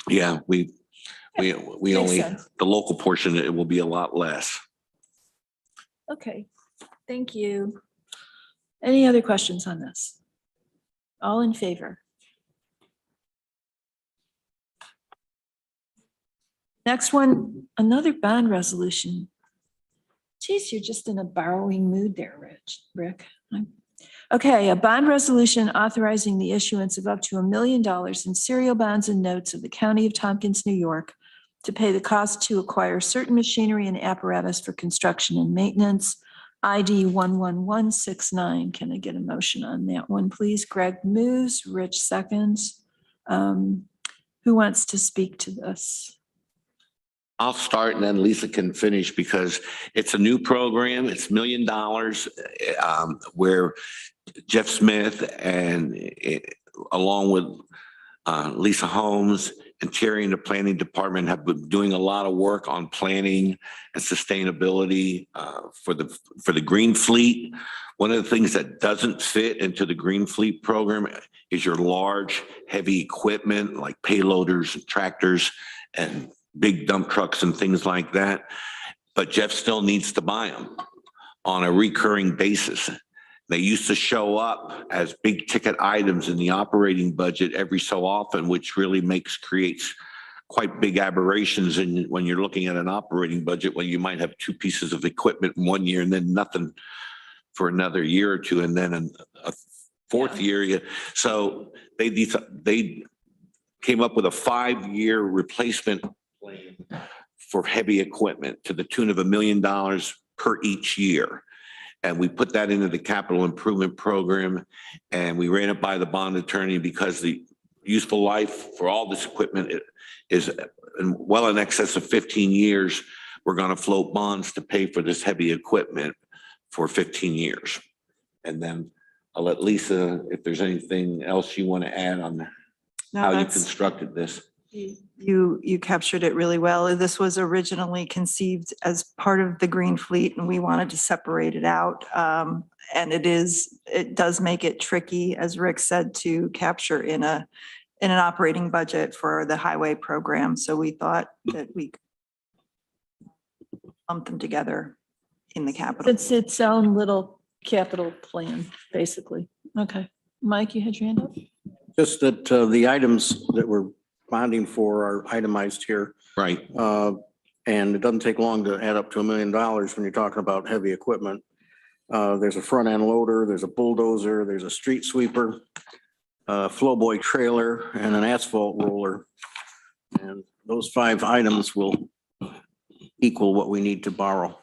S5: yeah, we only, the local portion, it will be a lot less.
S1: Okay, thank you. Any other questions on this? All in favor? Next one, another bond resolution. Geez, you're just in a borrowing mood there, Rick. Okay, a bond resolution authorizing the issuance of up to $1 million in serial bonds and notes of the County of Tompkins, New York, to pay the cost to acquire certain machinery and apparatus for construction and maintenance. ID 11169. Can I get a motion on that one, please? Greg moves, Rich seconds. Who wants to speak to this?
S5: I'll start and then Lisa can finish because it's a new program. It's $1 million where Jeff Smith and along with Lisa Holmes and Terry in the planning department have been doing a lot of work on planning and sustainability for the green fleet. One of the things that doesn't fit into the green fleet program is your large, heavy equipment like payloaders and tractors and big dump trucks and things like that. But Jeff still needs to buy them on a recurring basis. They used to show up as big ticket items in the operating budget every so often, which really creates quite big aberrations when you're looking at an operating budget, when you might have 2 pieces of equipment in 1 year and then nothing for another year or 2, and then a 4th year. So they came up with a 5-year replacement plan for heavy equipment to the tune of $1 million per each year. And we put that into the capital improvement program and we ran it by the bond attorney because the useful life for all this equipment is well in excess of 15 years. We're going to float bonds to pay for this heavy equipment for 15 years. And then I'll let Lisa, if there's anything else you want to add on how you constructed this.
S3: You captured it really well. This was originally conceived as part of the green fleet and we wanted to separate it out. And it does make it tricky, as Rick said, to capture in an operating budget for the highway program. So we thought that we lump them together in the capital.
S1: It's its own little capital plan, basically. Okay. Mike, you had your hand up?
S7: Just that the items that we're bonding for are itemized here.
S5: Right.
S7: And it doesn't take long to add up to $1 million when you're talking about heavy equipment. There's a front end loader, there's a bulldozer, there's a street sweeper, flowboy trailer, and an asphalt roller. And those 5 items will equal what we need to borrow.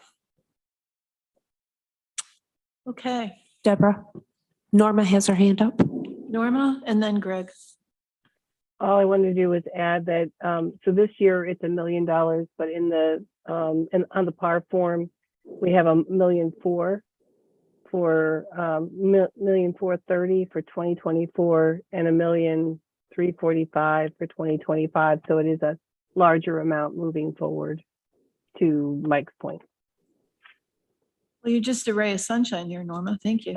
S1: Okay.
S2: Deborah, Norma has her hand up.
S1: Norma and then Greg.
S11: All I wanted to do was add that, so this year it's $1 million, but in the, and on the par form, we have $1.4 million for $1,430,000 for 2024 and $1,345,000 for 2025. So it is a larger amount moving forward, to Mike's point.
S1: Well, you're just a ray of sunshine here, Norma. Thank you.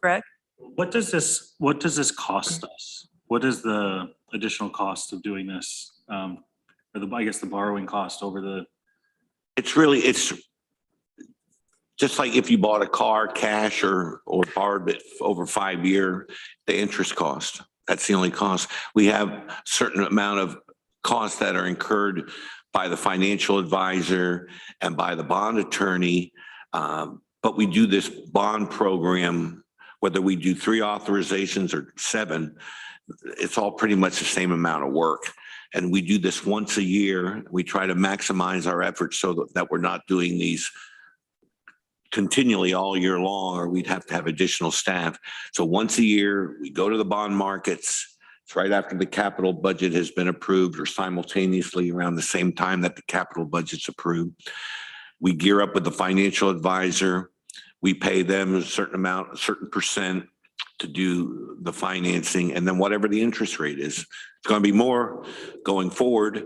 S1: Greg?
S6: What does this cost us? What is the additional cost of doing this? Or I guess the borrowing cost over the,
S5: It's just like if you bought a car cash or borrowed it over 5 year, the interest cost. That's the only cost. We have a certain amount of costs that are incurred by the financial advisor and by the bond attorney. But we do this bond program, whether we do 3 authorizations or 7, it's all pretty much the same amount of work. And we do this once a year. We try to maximize our efforts so that we're not doing these continually all year long, or we'd have to have additional staff. So once a year, we go to the bond markets. It's right after the capital budget has been approved, or simultaneously around the same time that the capital budget's approved. We gear up with the financial advisor. We pay them a certain amount, a certain percent to do the financing, and then whatever the interest rate is. It's going to be more going forward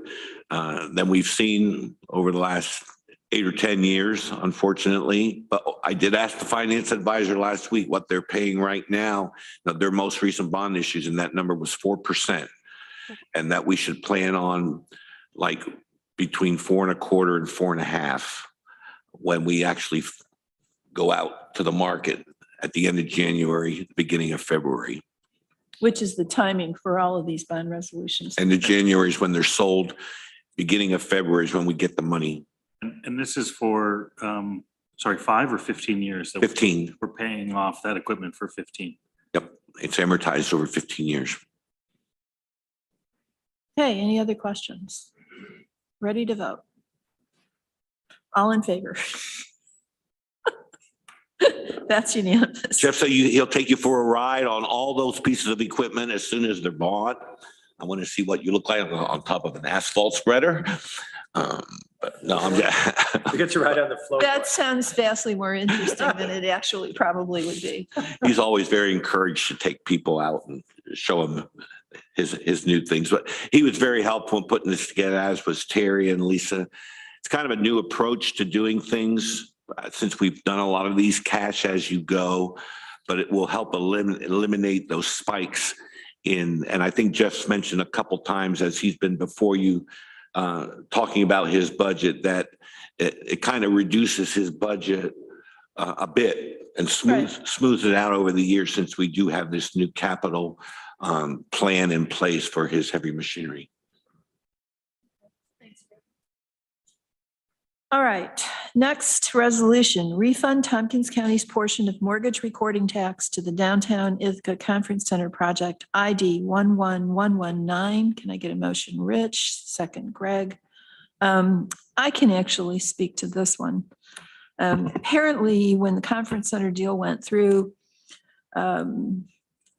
S5: than we've seen over the last 8 or 10 years, unfortunately. But I did ask the finance advisor last week what they're paying right now, their most recent bond issues, and that number was 4%. And that we should plan on like between 4.25% and 4.5% when we actually go out to the market at the end of January, beginning of February.
S1: Which is the timing for all of these bond resolutions.
S5: End of January is when they're sold. Beginning of February is when we get the money.
S6: and this is for, 5 or 15 years? that
S5: 15.
S6: We're paying off that equipment for 15.
S5: Yep, it's amortized over 15 years.
S1: Okay, any other questions? Ready to vote? All in favor? That's unanimous.
S5: Jeff said he'll take you for a ride on all those pieces of equipment as soon as they're bought. I want to see what you look like on top of an asphalt spreader. But no, I'm just.
S9: We get you right on the floor.
S1: That sounds vastly more interesting than it actually probably would be.
S5: He's always very encouraged to take people out and show them his new things. But he was very helpful in putting this together, as was Terry and Lisa. It's kind of a new approach to doing things since we've done a lot of these cash as you go, but it will help eliminate those spikes in, and I think Jeff's mentioned a couple times as he's been before you talking about his budget, that it kind of reduces his budget a bit and smooths it out over the years, since we do have this new capital plan in place for his heavy machinery.
S1: All right, next resolution, refund Tompkins County's portion of mortgage recording tax to the Downtown Ithaca Conference Center project ID 11119. Can I get a motion? Rich, second Greg. I can actually speak to this one. Apparently, when the conference center deal went through, the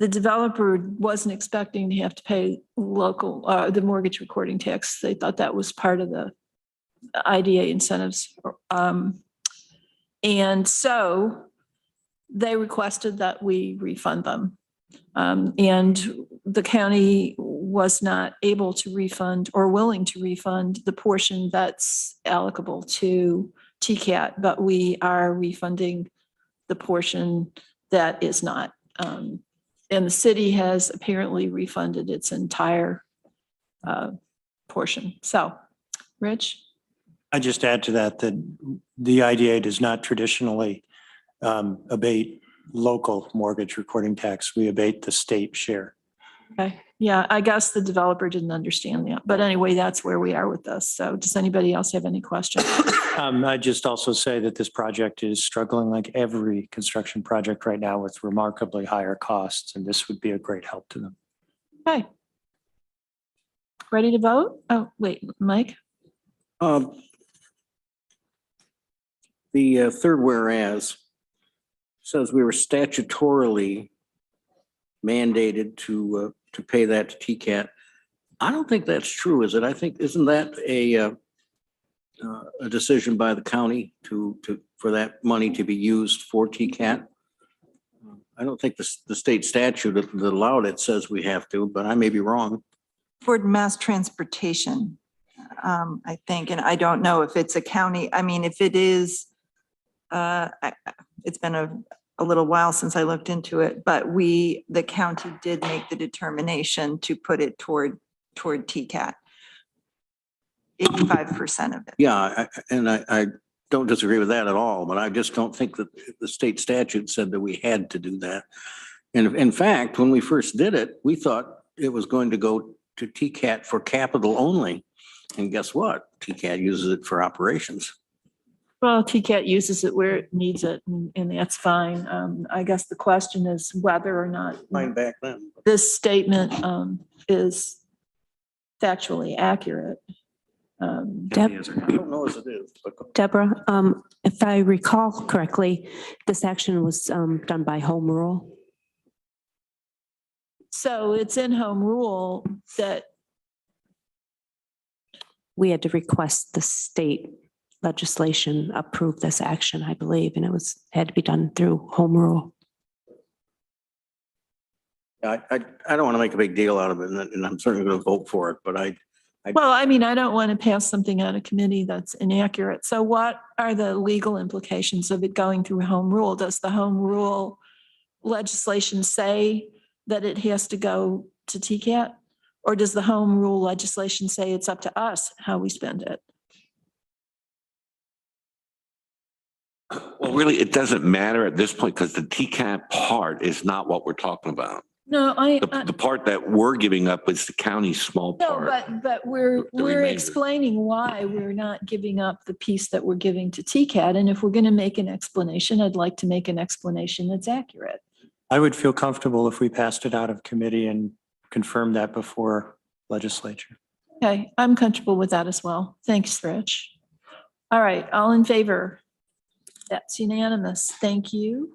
S1: developer wasn't expecting to have to pay the mortgage recording tax. They thought that was part of the IDA incentives. And so they requested that we refund them. And the county was not able to refund or willing to refund the portion that's allocable to TCAT, but we are refunding the portion that is not. And the city has apparently refunded its entire portion. So, Rich?
S9: I just add to that the IDA does not traditionally abate local mortgage recording tax. We abate the state share.
S1: Okay, yeah, I guess the developer didn't understand that. But anyway, that's where we are with this. So does anybody else have any questions?
S9: I just also say that this project is struggling like every construction project right now with remarkably higher costs, and this would be a great help to them.
S1: Okay. Ready to vote? Oh, wait, Mike?
S7: The third whereas says we were statutorily mandated to pay that to TCAT. I don't think that's true, is it? I think, isn't that a decision by the county for that money to be used for TCAT? I don't think the state statute that allowed it says we have to, but I may be wrong.
S3: For mass transportation, I think, and I don't know if it's a county, I mean, if it is, it's been a a little while since I looked into it, but the county did make the determination to put it toward TCAT. 85% of it.
S7: Yeah, I don't disagree with that at all, but I just don't think that the state statute said that we had to do that. And in fact, when we first did it, we thought it was going to go to TCAT for capital only. And guess what? TCAT uses it for operations.
S1: Well, TCAT uses it where it needs it, and that's fine. I guess the question is whether or not
S7: Fine back then.
S1: this statement is factually accurate.
S6: Kathy has her
S7: I
S6: hand up.
S7: don't know as it is, but
S2: Deborah, if I recall correctly, this action was done by home rule.
S1: So it's in home rule that,
S2: We had to request the state legislation approve this action, I believe, and had to be done through home rule.
S7: I don't want to make a big deal out of it, and I'm certainly going to vote for it, but
S1: well, I mean, I don't want to pass something out of committee that's inaccurate. So what are the legal implications of it going through home rule? Does the home rule legislation say that it has to go to TCAT? Or does the home rule legislation say it's up to us how we spend it?
S5: Well, really, it doesn't matter at this point because the TCAP part is not what we're talking about.
S1: No,
S5: The part that we're giving up is the county's small
S1: no,
S5: part.
S1: but we're
S5: remainder.
S1: explaining why we're not giving up the piece that we're giving to TCAT. And if we're going to make an explanation, I'd like to make an explanation that's accurate.
S9: I would feel comfortable if we passed it out of committee and confirmed that before legislature.
S1: Okay, I'm comfortable with that as well. Thanks, Rich. All right, all in favor? That's unanimous. Thank you.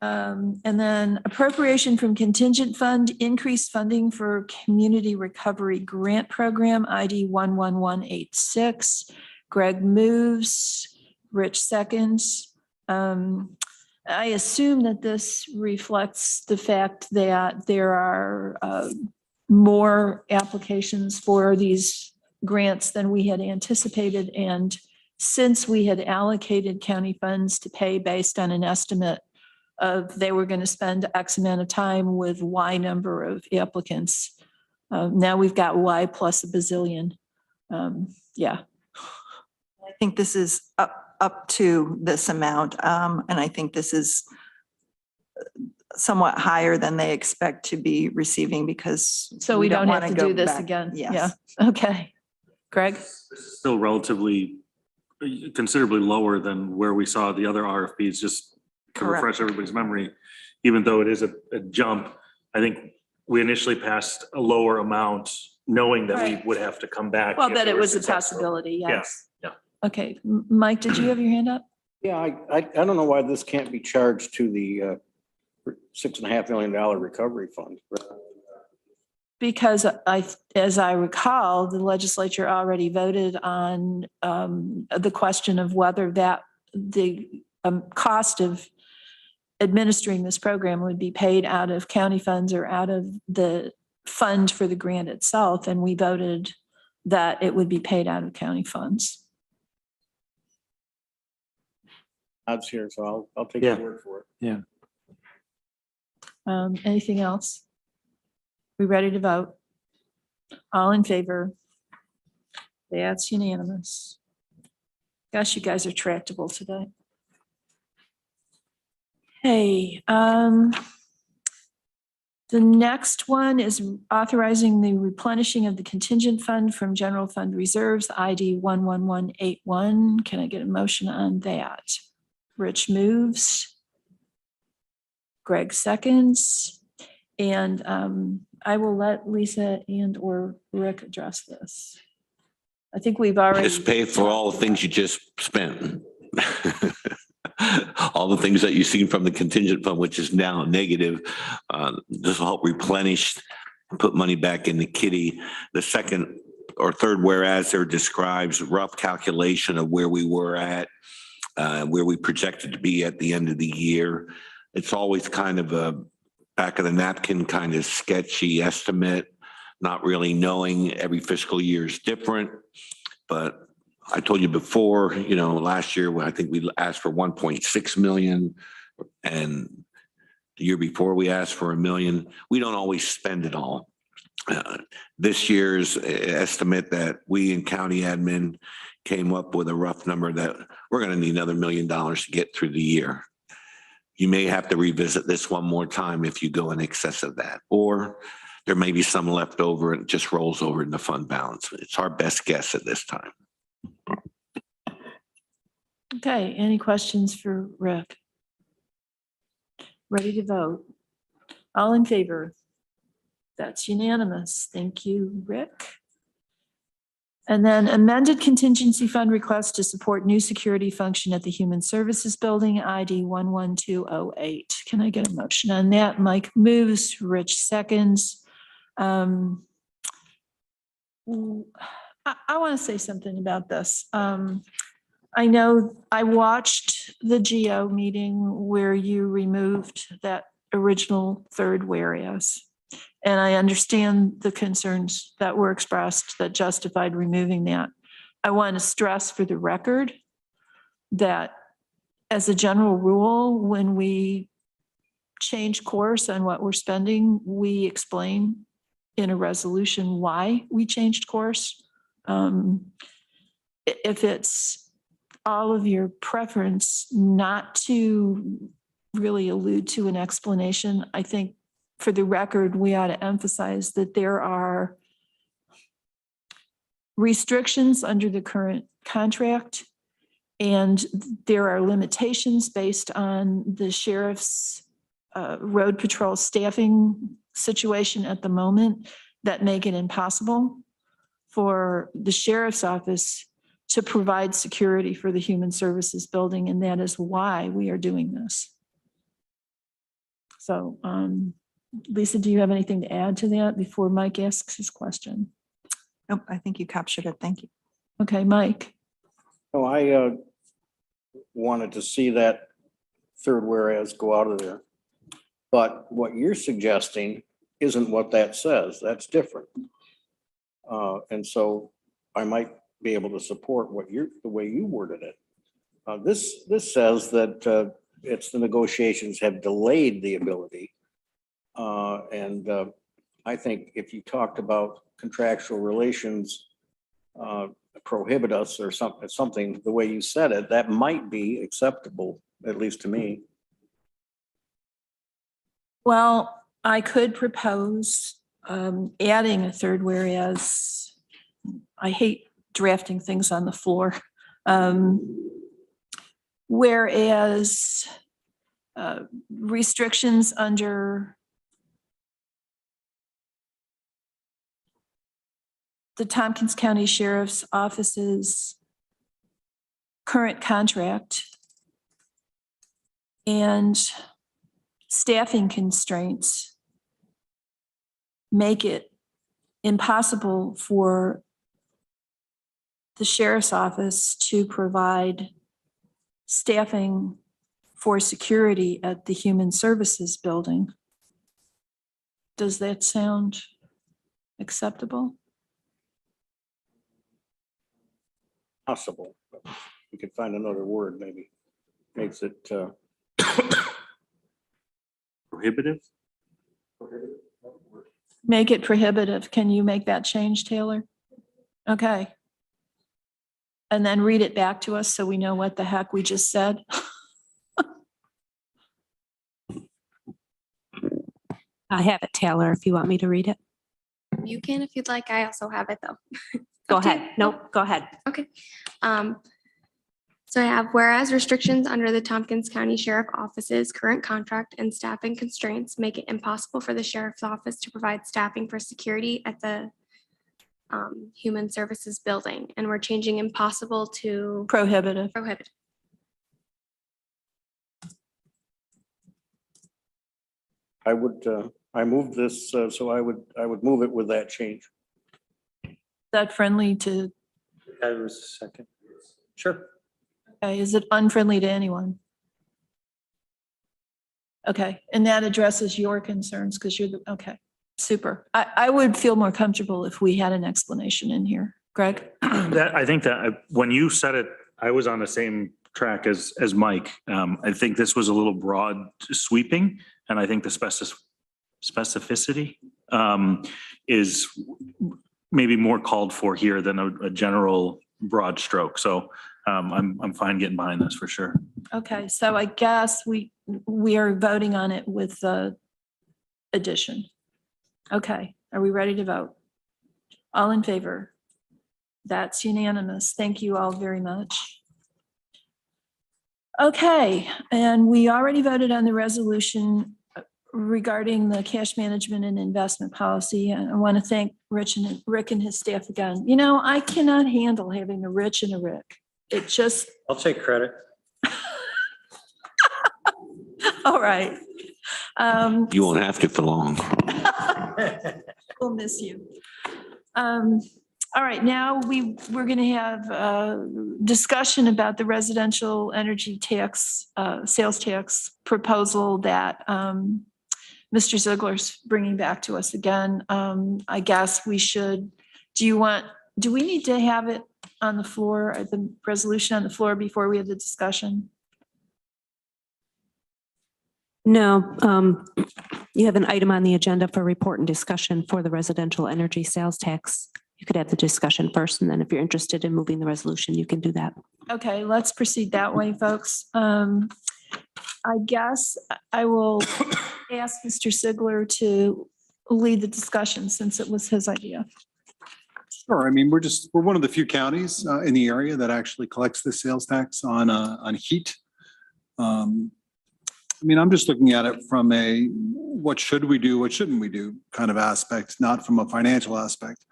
S1: And then appropriation from contingent fund, increased funding for community recovery grant program, ID 11186. Greg moves, Rich seconds. I assume that this reflects the fact that there are more applications for these grants than we had anticipated. And since we had allocated county funds to pay based on an estimate of they were going to spend X amount of time with Y number of applicants, now we've got Y plus a bazillion. Yeah.
S3: I think this is up to this amount. And I think this is somewhat higher than they expect to be receiving because.
S1: So we don't have
S3: wanna
S1: to
S3: go
S1: do this
S3: back.
S1: again.
S3: Yes.
S1: Yeah. Okay. Greg?
S6: Still relatively considerably lower than where we saw the other RFPs, just to
S3: Correct.
S6: refresh everybody's memory. Even though it is a jump, I think we initially passed a lower amount knowing that we
S1: Right.
S6: would have to come back.
S1: Well,
S6: if
S1: that
S6: we
S1: it
S6: were
S1: was a
S6: successful.
S1: possibility, yes.
S6: Yeah.
S1: Okay, Mike, did you have your hand up?
S7: yeah, I don't know why this can't be charged to the $6.5 million recovery fund.
S1: Because as I recall, the legislature already voted on the question of whether the cost of administering this program would be paid out of county funds or out of the fund for the grant itself. And we voted that it would be paid out of county funds.
S7: Odds here, so I'll take
S9: Yeah.
S7: your word for it.
S1: Anything else? We ready to vote? All in favor? That's unanimous. Gosh, you guys are tractable today. Hey, the next one is authorizing the replenishing of the contingent fund from general fund reserves, ID 11181. Can I get a motion on that? Rich moves. Greg seconds. And I will let Lisa and or Rick address this. I think we've already.
S5: Just pay for all the things you just spent. All the things that you've seen from the contingent fund, which is now negative. This will help replenish, put money back in the kitty. The second or third whereas there describes rough calculation of where we were at, where we projected to be at the end of the year. It's always kind of a back of the napkin kind of sketchy estimate, not really knowing every fiscal year is different, but I told you before, last year, I think we asked for 1.6 million, and the year before we asked for 1 million. We don't always spend it all. This year's estimate that we in county admin came up with a rough number that we're going to need another $1 million to get through the year. You may have to revisit this one more time if you go in excess of that, or there may be some left over and it just rolls over in the fund balance. It's our best guess at this time.
S1: Okay, any questions for Rick? Ready to vote? All in favor? That's unanimous. Thank you, Rick. And then amended contingency fund request to support new security function at the Human Services Building, ID 11208. Can I get a motion on that? Mike moves, Rich seconds. I want to say something about this. I know I watched the GO meeting where you removed that original third whereas. And I understand the concerns that were expressed that justified removing that. I want to stress for the record that as a general rule, when we change course on what we're spending, we explain in a resolution why we changed course. If it's all of your preference not to really allude to an explanation, I think for the record, we ought to emphasize that there are restrictions under the current contract, and there are limitations based on the sheriff's road patrol staffing situation at the moment that make it impossible for the sheriff's office to provide security for the Human Services Building, and that is why we are doing this. So, Lisa, do you have anything to add to that before Mike asks his question?
S3: Nope, I think you captured it. Thank you.
S1: Okay, Mike.
S7: No, I wanted to see that third whereas go out of there. But what you're suggesting isn't what that says. That's different. And so I might be able to support the way you worded it. This says that it's the negotiations have delayed the ability. And I think if you talked about contractual relations prohibit us or something, the way you said it, that might be acceptable, at least to me.
S1: Well, I could propose adding a third whereas. I hate drafting things on the floor. Whereas restrictions under the Tompkins County Sheriff's Office's current contract and staffing constraints make it impossible for the sheriff's office to provide staffing for security at the Human Services Building. Does that sound acceptable?
S7: Possible. We could find another word, maybe. Makes it
S6: Prohibitive?
S1: Make it prohibitive. Can you make that change, Taylor? Okay. And then read it back to us so we know what the heck we just said.
S2: I have it, Taylor, if you want me to read it.
S12: You can if you'd like. I also have it though.
S2: Go
S12: Up to you.
S2: ahead. Nope, go ahead.
S12: Okay. So I have whereas restrictions under the Tompkins County Sheriff Office's current contract and staffing constraints make it impossible for the sheriff's office to provide staffing for security at the Human Services Building. And we're changing impossible to
S1: Prohibitive.
S12: prohibitive.
S7: I would I moved this, so I would move it with that change.
S1: Is that friendly to,
S9: That was a second. Sure.
S1: okay, is it unfriendly to anyone? Okay, and that addresses your concerns because you're the, okay, super. I would feel more comfortable if we had an explanation in here. Greg?
S6: That, I think that when you said it, I was on the same track as Mike. I think this was a little broad sweeping, and I think the specificity is maybe more called for here than a general broad stroke. So I'm fine getting behind this for sure.
S1: Okay, so I guess we are voting on it with the addition. Okay, are we ready to vote? All in favor? That's unanimous. Thank you all very much. Okay, and we already voted on the resolution regarding the cash management and investment policy. And I want to thank Rick and his staff again. You know, I cannot handle having a Rich and a Rick. It just,
S9: I'll take credit.
S1: all right.
S5: You won't have to for long.
S1: We'll miss you. All right, now we're going to have a discussion about the residential energy tax, sales tax proposal that Mr. Ziegler's bringing back to us again. I guess we should, do we need to have it on the floor, the resolution on the floor before we have the discussion?
S2: No, you have an item on the agenda for report and discussion for the residential energy sales tax. You could have the discussion first, and then if you're interested in moving the resolution, you can do that.
S1: Okay, let's proceed that way, folks. I guess I will ask Mr. Ziegler to lead the discussion since it was his idea.
S13: Sure. I mean, we're one of the few counties in the area that actually collects the sales tax on heat. I mean, I'm just looking at it from a what should we do, what shouldn't we do kind of aspect, not from a financial aspect.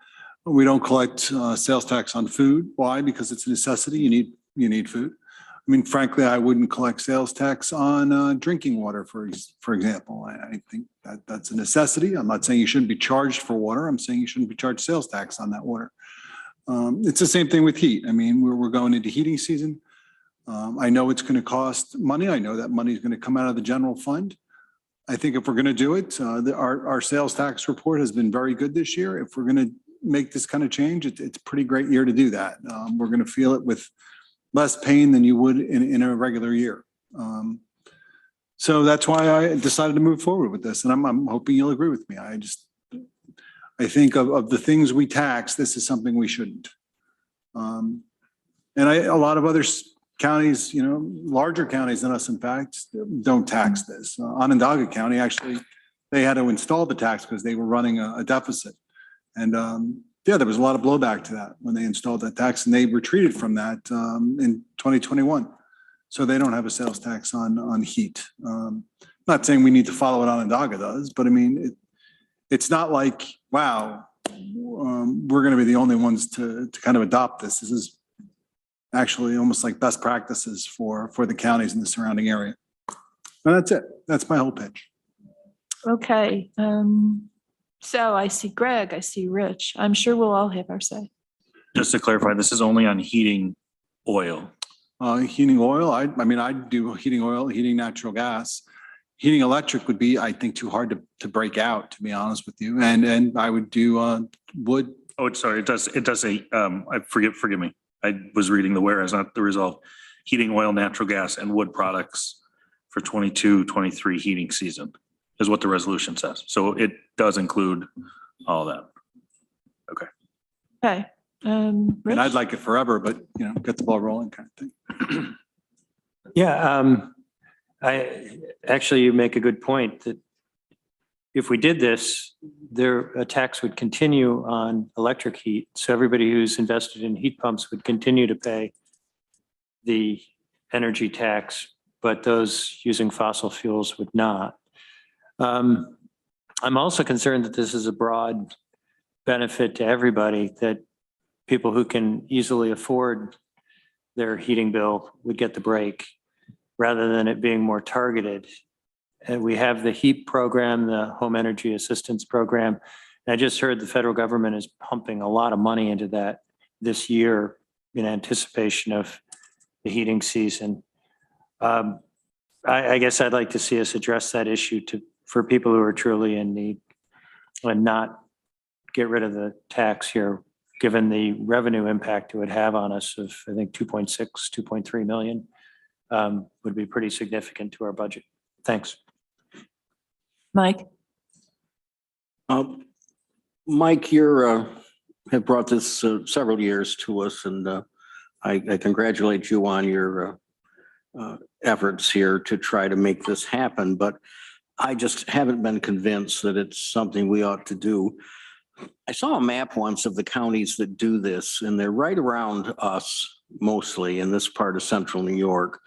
S13: We don't collect sales tax on food. Why? Because it's a necessity. You need food. I mean, frankly, I wouldn't collect sales tax on drinking water, for example. I think that's a necessity. I'm not saying you shouldn't be charged for water. I'm saying you shouldn't be charged sales tax on that water. It's the same thing with heat. I mean, we're going into heating season. I know it's going to cost money. I know that money is going to come out of the general fund. I think if we're going to do it, our sales tax report has been very good this year. If we're going to make this kind of change, it's a pretty great year to do that. We're going to feel it with less pain than you would in a regular year. So that's why I decided to move forward with this. And I'm hoping you'll agree with me. I think of the things we tax, this is something we shouldn't. And a lot of other counties, you know, larger counties than us, in fact, don't tax this. Onondaga County, actually, they had to install the tax because they were running a deficit. And yeah, there was a lot of blowback to that when they installed that tax, and they retreated from that in 2021. So they don't have a sales tax on heat. Not saying we need to follow what Onondaga does, but I mean, it's not like, wow, we're going to be the only ones to kind of adopt this. This is actually almost like best practices for the counties in the surrounding area. And that's it. That's my whole pitch.
S1: Okay. So I see Greg, I see Rich. I'm sure we'll all have our say.
S6: Just to clarify, this is only on heating oil.
S13: Heating oil, I mean, I'd do heating oil, heating natural gas. Heating electric would be, I think, too hard to break out, to be honest with you. And I would do wood.
S6: Oh, sorry, it does say, forgive me. I was reading the whereas, not the result. Heating oil, natural gas, and wood products for 22-23 heating season is what the resolution says. So it does include all that. Okay.
S1: Okay.
S13: And I'd like it forever, but you know, get the ball rolling kind of thing.
S9: Yeah, you make a good point that if we did this, a tax would continue on electric heat. So everybody who's invested in heat pumps would continue to pay the energy tax, but those using fossil fuels would not. I'm also concerned that this is a broad benefit to everybody, that people who can easily afford their heating bill would get the break rather than it being more targeted. And we have the HEAP program, the Home Energy Assistance Program. And I just heard the federal government is pumping a lot of money into that this year in anticipation of the heating season. I guess I'd like to see us address that issue for people who are truly in need and not get rid of the tax here given the revenue impact it would have on us of, I think, 2.6, 2.3 million, would be pretty significant to our budget. Thanks.
S1: Mike?
S7: Mike, you have brought this several years to us, and I congratulate you on your efforts here to try to make this happen, but I just haven't been convinced that it's something we ought to do. I saw a map once of the counties that do this, and they're right around us, mostly in this part of central New York.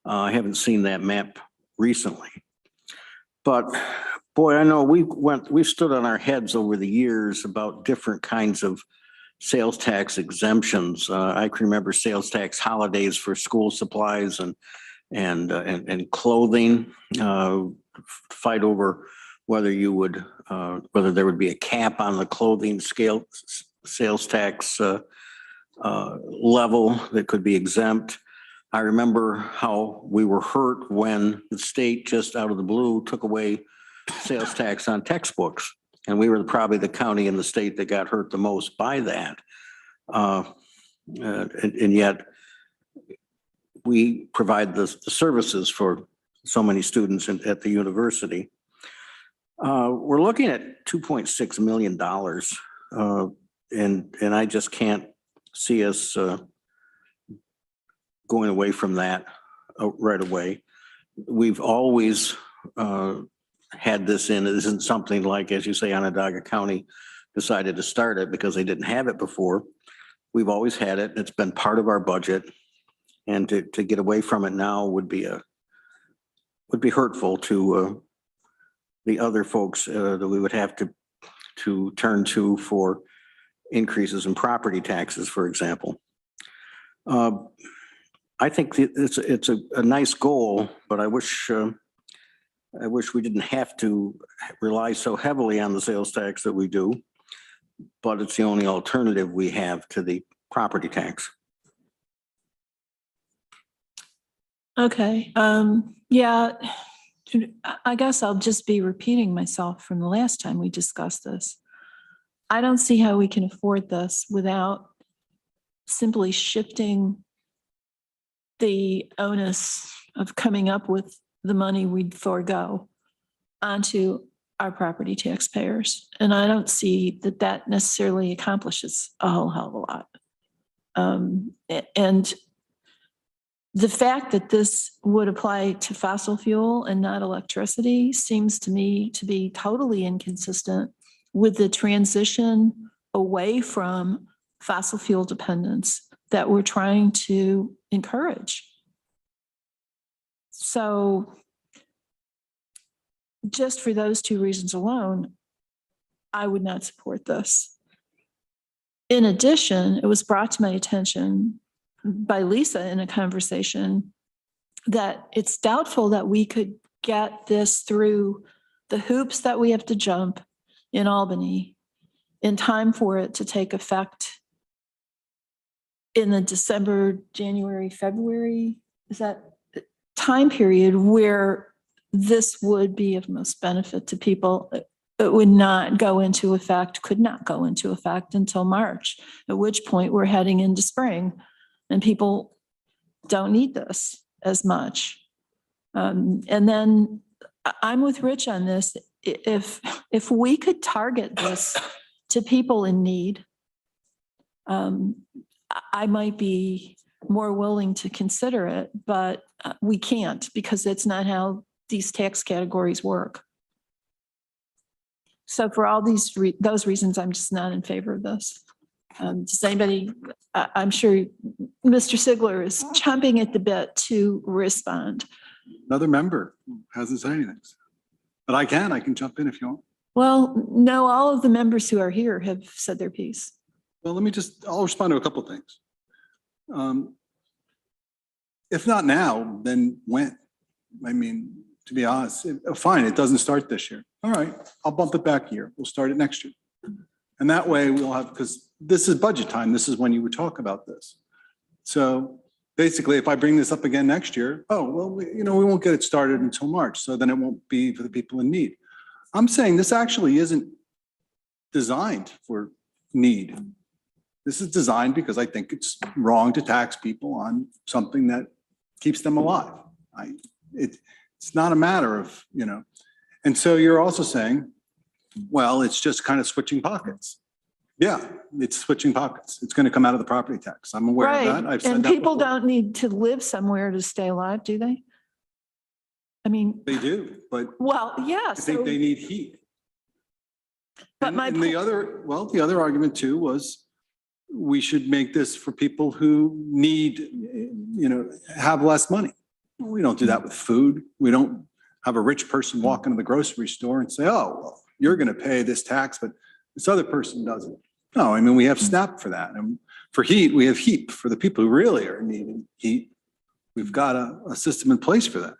S7: I haven't seen that map recently. But boy, I know we've stood on our heads over the years about different kinds of sales tax exemptions. I can remember sales tax holidays for school supplies and clothing, fight over whether you would, whether there would be a cap on the clothing sales tax level that could be exempt. I remember how we were hurt when the state just out of the blue took away sales tax on textbooks. And we were probably the county in the state that got hurt the most by that. And yet we provide the services for so many students at the university. We're looking at $2.6 million. And I just can't see us going away from that right away. We've always had this in. It isn't something like, as you say, Onondaga County decided to start it because they didn't have it before. We've always had it. It's been part of our budget. And to get away from it now would be hurtful to the other folks that we would have to turn to for increases in property taxes, for example. I think it's a nice goal, but I wish we didn't have to rely so heavily on the sales tax that we do, but it's the only alternative we have to the property tax.
S1: Okay. Yeah, I guess I'll just be repeating myself from the last time we discussed this. I don't see how we can afford this without simply shifting the onus of coming up with the money we'd forego onto our property taxpayers. And I don't see that necessarily accomplishes a whole hell of a lot. And the fact that this would apply to fossil fuel and not electricity seems to me to be totally inconsistent with the transition away from fossil fuel dependence that we're trying to encourage. So just for those two reasons alone, I would not support this. In addition, it was brought to my attention by Lisa in a conversation that it's doubtful that we could get this through the hoops that we have to jump in Albany in time for it to take effect in the December, January, February, is that time period where this would be of most benefit to people. It would not go into effect, could not go into effect until March, at which point we're heading into spring and people don't need this as much. And then I'm with Rich on this. If we could target this to people in need, I might be more willing to consider it, but we can't because that's not how these tax categories work. So for all those reasons, I'm just not in favor of this. Does anybody, I'm sure Mr. Sigler is chomping at the bit to respond.
S13: Another member hasn't said anything, but I can jump in if you want.
S1: Well, no, all of the members who are here have said their piece.
S13: Well, I'll respond to a couple of things. If not now, then when? I mean, to be honest, fine, it doesn't start this year. All right, I'll bump it back a year. We'll start it next year. And that way we'll have, because this is budget time. This is when you would talk about this. So basically, if I bring this up again next year, oh, well, we won't get it started until March. So then it won't be for the people in need. I'm saying this actually isn't designed for need. This is designed because I think it's wrong to tax people on something that keeps them alive. It's not a matter of, and so you're also saying, well, it's just kind of switching pockets. Yeah, it's switching pockets. It's going to come out of the property tax. I'm aware of that. I've said
S1: And
S13: that
S1: people
S13: before.
S1: don't need to live somewhere to stay alive, do they? I mean,
S13: They do, but
S1: well, yeah,
S13: I think
S1: so,
S13: they need heat.
S1: but
S13: And
S1: my,
S13: and the other argument too was we should make this for people who need, have less money. We don't do that with food. We don't have a rich person walk into the grocery store and say, oh, well, you're going to pay this tax, but this other person doesn't. No, I mean, we have SNAP for that. And for heat, we have HEAP for the people who really are needing heat. We've got a system in place for that.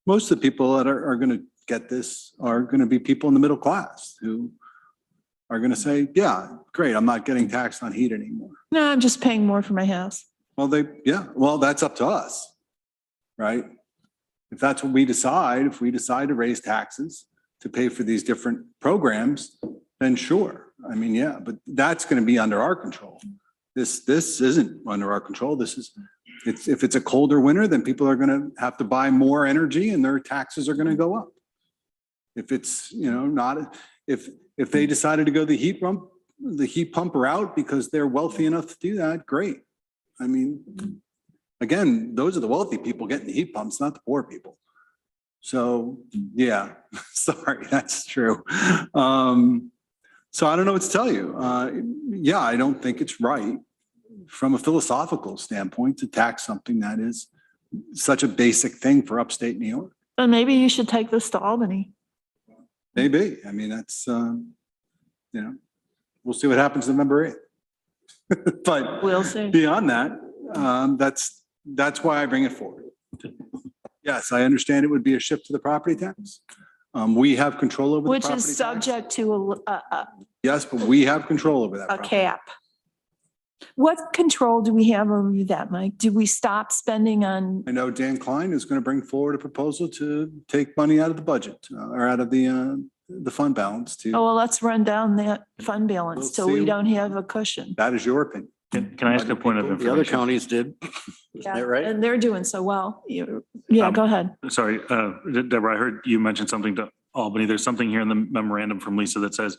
S13: Most of the people that are going to get this are going to be people in the middle class who are going to say, yeah, great, I'm not getting taxed on heat anymore.
S1: no, I'm just paying more for my house.
S13: Well, well, that's up to us, right? If that's what we decide, if we decide to raise taxes to pay for these different programs, then sure. I mean, yeah, but that's going to be under our control. This isn't under our control. If it's a colder winter, then people are going to have to buy more energy and their taxes are going to go up. If it's, not, if they decided to go the heat pump route because they're wealthy enough to do that, great. I mean, again, those are the wealthy people getting the heat pumps, not the poor people. So yeah, sorry, that's true. So I don't know what to tell you. Yeah, I don't think it's right from a philosophical standpoint to tax something that is such a basic thing for upstate New York.
S1: And maybe you should take this to Albany.
S13: Maybe. I mean, that's, we'll see what happens November 8th. But
S1: We'll see.
S13: beyond that, that's why I bring it forward. Yes, I understand it would be a shift to the property tax. We have control over the
S1: Which
S13: property
S1: is
S13: tax.
S1: subject to
S13: Yes, but we have control over that.
S1: a
S13: property.
S1: cap. What control do we have over that, Mike? Do we stop spending on,
S13: I know Dan Klein is going to bring forward a proposal to take money out of the budget or out of the fund balance to,
S1: oh, well, let's run down that fund balance
S13: We'll
S1: till we
S13: see.
S1: don't have a cushion.
S13: that is your opinion.
S6: Can I ask a point of
S7: The other
S6: information?
S7: counties did.
S1: Yeah,
S7: that right?
S1: and they're doing so well. Yeah, go ahead.
S6: Sorry, Deborah, I heard you mentioned something to Albany. There's something here in the memorandum from Lisa that says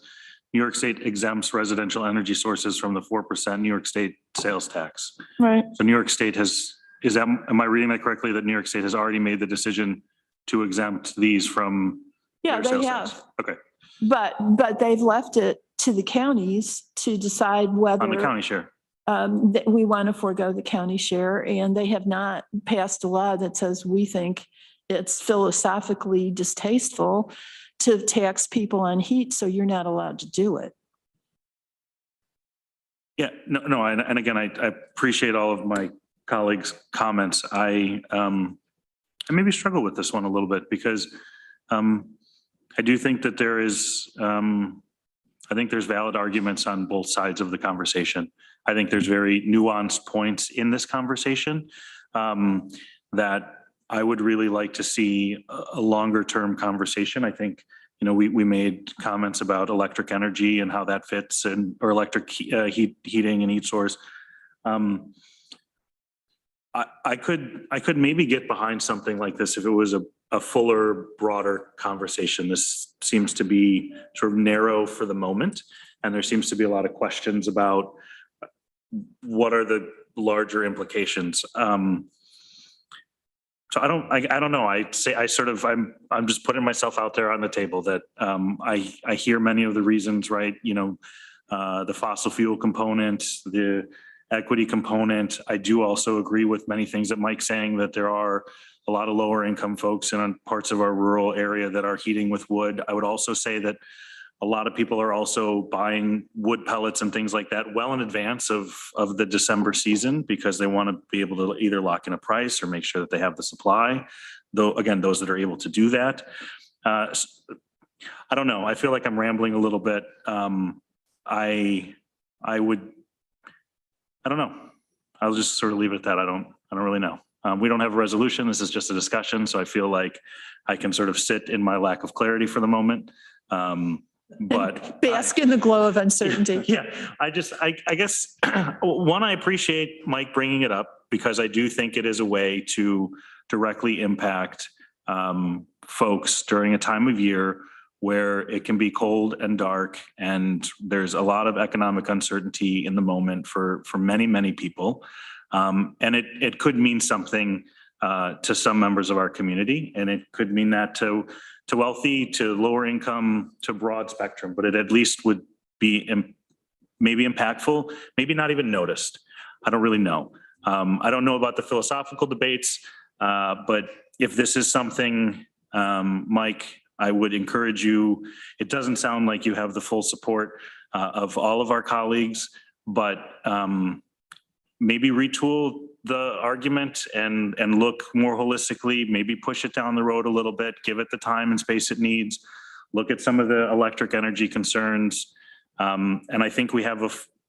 S6: New York State exempts residential energy sources from the 4% New York State sales tax.
S1: Right.
S6: So New York State am I reading that correctly, that New York State has already made the decision to exempt these from?
S1: Yeah,
S6: their
S1: they
S6: sales
S1: have.
S6: tax? Okay,
S1: But they've left it to the counties to decide whether
S6: on the county share.
S1: that we want to forego the county share, and they have not passed a law that says we think it's philosophically distasteful to tax people on heat, so you're not allowed to do it.
S6: Yeah, no, and again, I appreciate all of my colleagues' comments. I maybe struggle with this one a little bit because I do think that there is, I think there's valid arguments on both sides of the conversation. I think there's very nuanced points in this conversation that I would really like to see a longer term conversation. I think, we made comments about electric energy and how that fits and, or electric heating and heat source. I could maybe get behind something like this if it was a fuller, broader conversation. This seems to be sort of narrow for the moment. And there seems to be a lot of questions about what are the larger implications. So I don't know. I'm just putting myself out there on the table that I hear many of the reasons, right? The fossil fuel component, the equity component. I do also agree with many things that Mike's saying, that there are a lot of lower income folks in parts of our rural area that are heating with wood. I would also say that a lot of people are also buying wood pellets and things like that well in advance of the December season because they want to be able to either lock in a price or make sure that they have the supply. Though, again, those that are able to do that. I don't know. I feel like I'm rambling a little bit. I don't know. I'll just sort of leave it at that. I don't really know. We don't have a resolution. This is just a discussion. So I feel like I can sort of sit in my lack of clarity for the moment. but.
S1: Bask in the glow of uncertainty.
S6: Yeah, I guess, one, I appreciate Mike bringing it up because I do think it is a way to directly impact folks during a time of year where it can be cold and dark and there's a lot of economic uncertainty in the moment for many, many people. And it could mean something to some members of our community, and it could mean that to wealthy, to lower income, to broad spectrum, but it at least would be maybe impactful, maybe not even noticed. I don't really know. I don't know about the philosophical debates, but if this is something, Mike, I would encourage you. It doesn't sound like you have the full support of all of our colleagues, but maybe retool the argument and look more holistically, maybe push it down the road a little bit, give it the time and space it needs, look at some of the electric energy concerns. And I think we have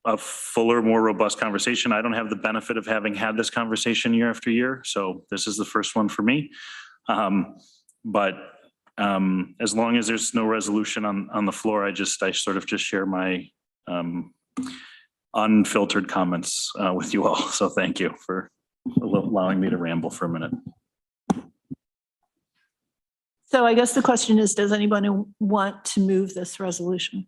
S6: a fuller, more robust conversation. I don't have the benefit of having had this conversation year after year, so this is the first one for me. But as long as there's no resolution on the floor, I sort of just share my unfiltered comments with you all. So thank you for allowing me to ramble for a minute.
S1: So I guess the question is, does anyone want to move this resolution?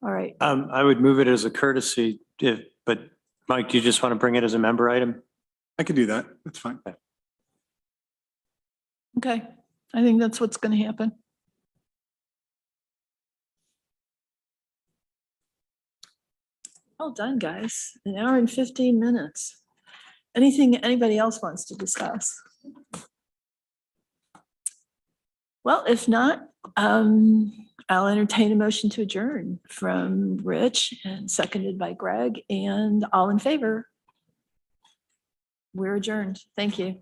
S1: All right.
S9: I would move it as a courtesy, but Mike, do you just want to bring it as a member item?
S13: I could do that. That's fine.
S1: Okay. I think that's what's going to happen. Well done, guys. An hour and 15 minutes. Anything anybody else wants to discuss? Well, if not, I'll entertain a motion to adjourn from Rich and seconded by Greg, and all in favor. We're adjourned. Thank you.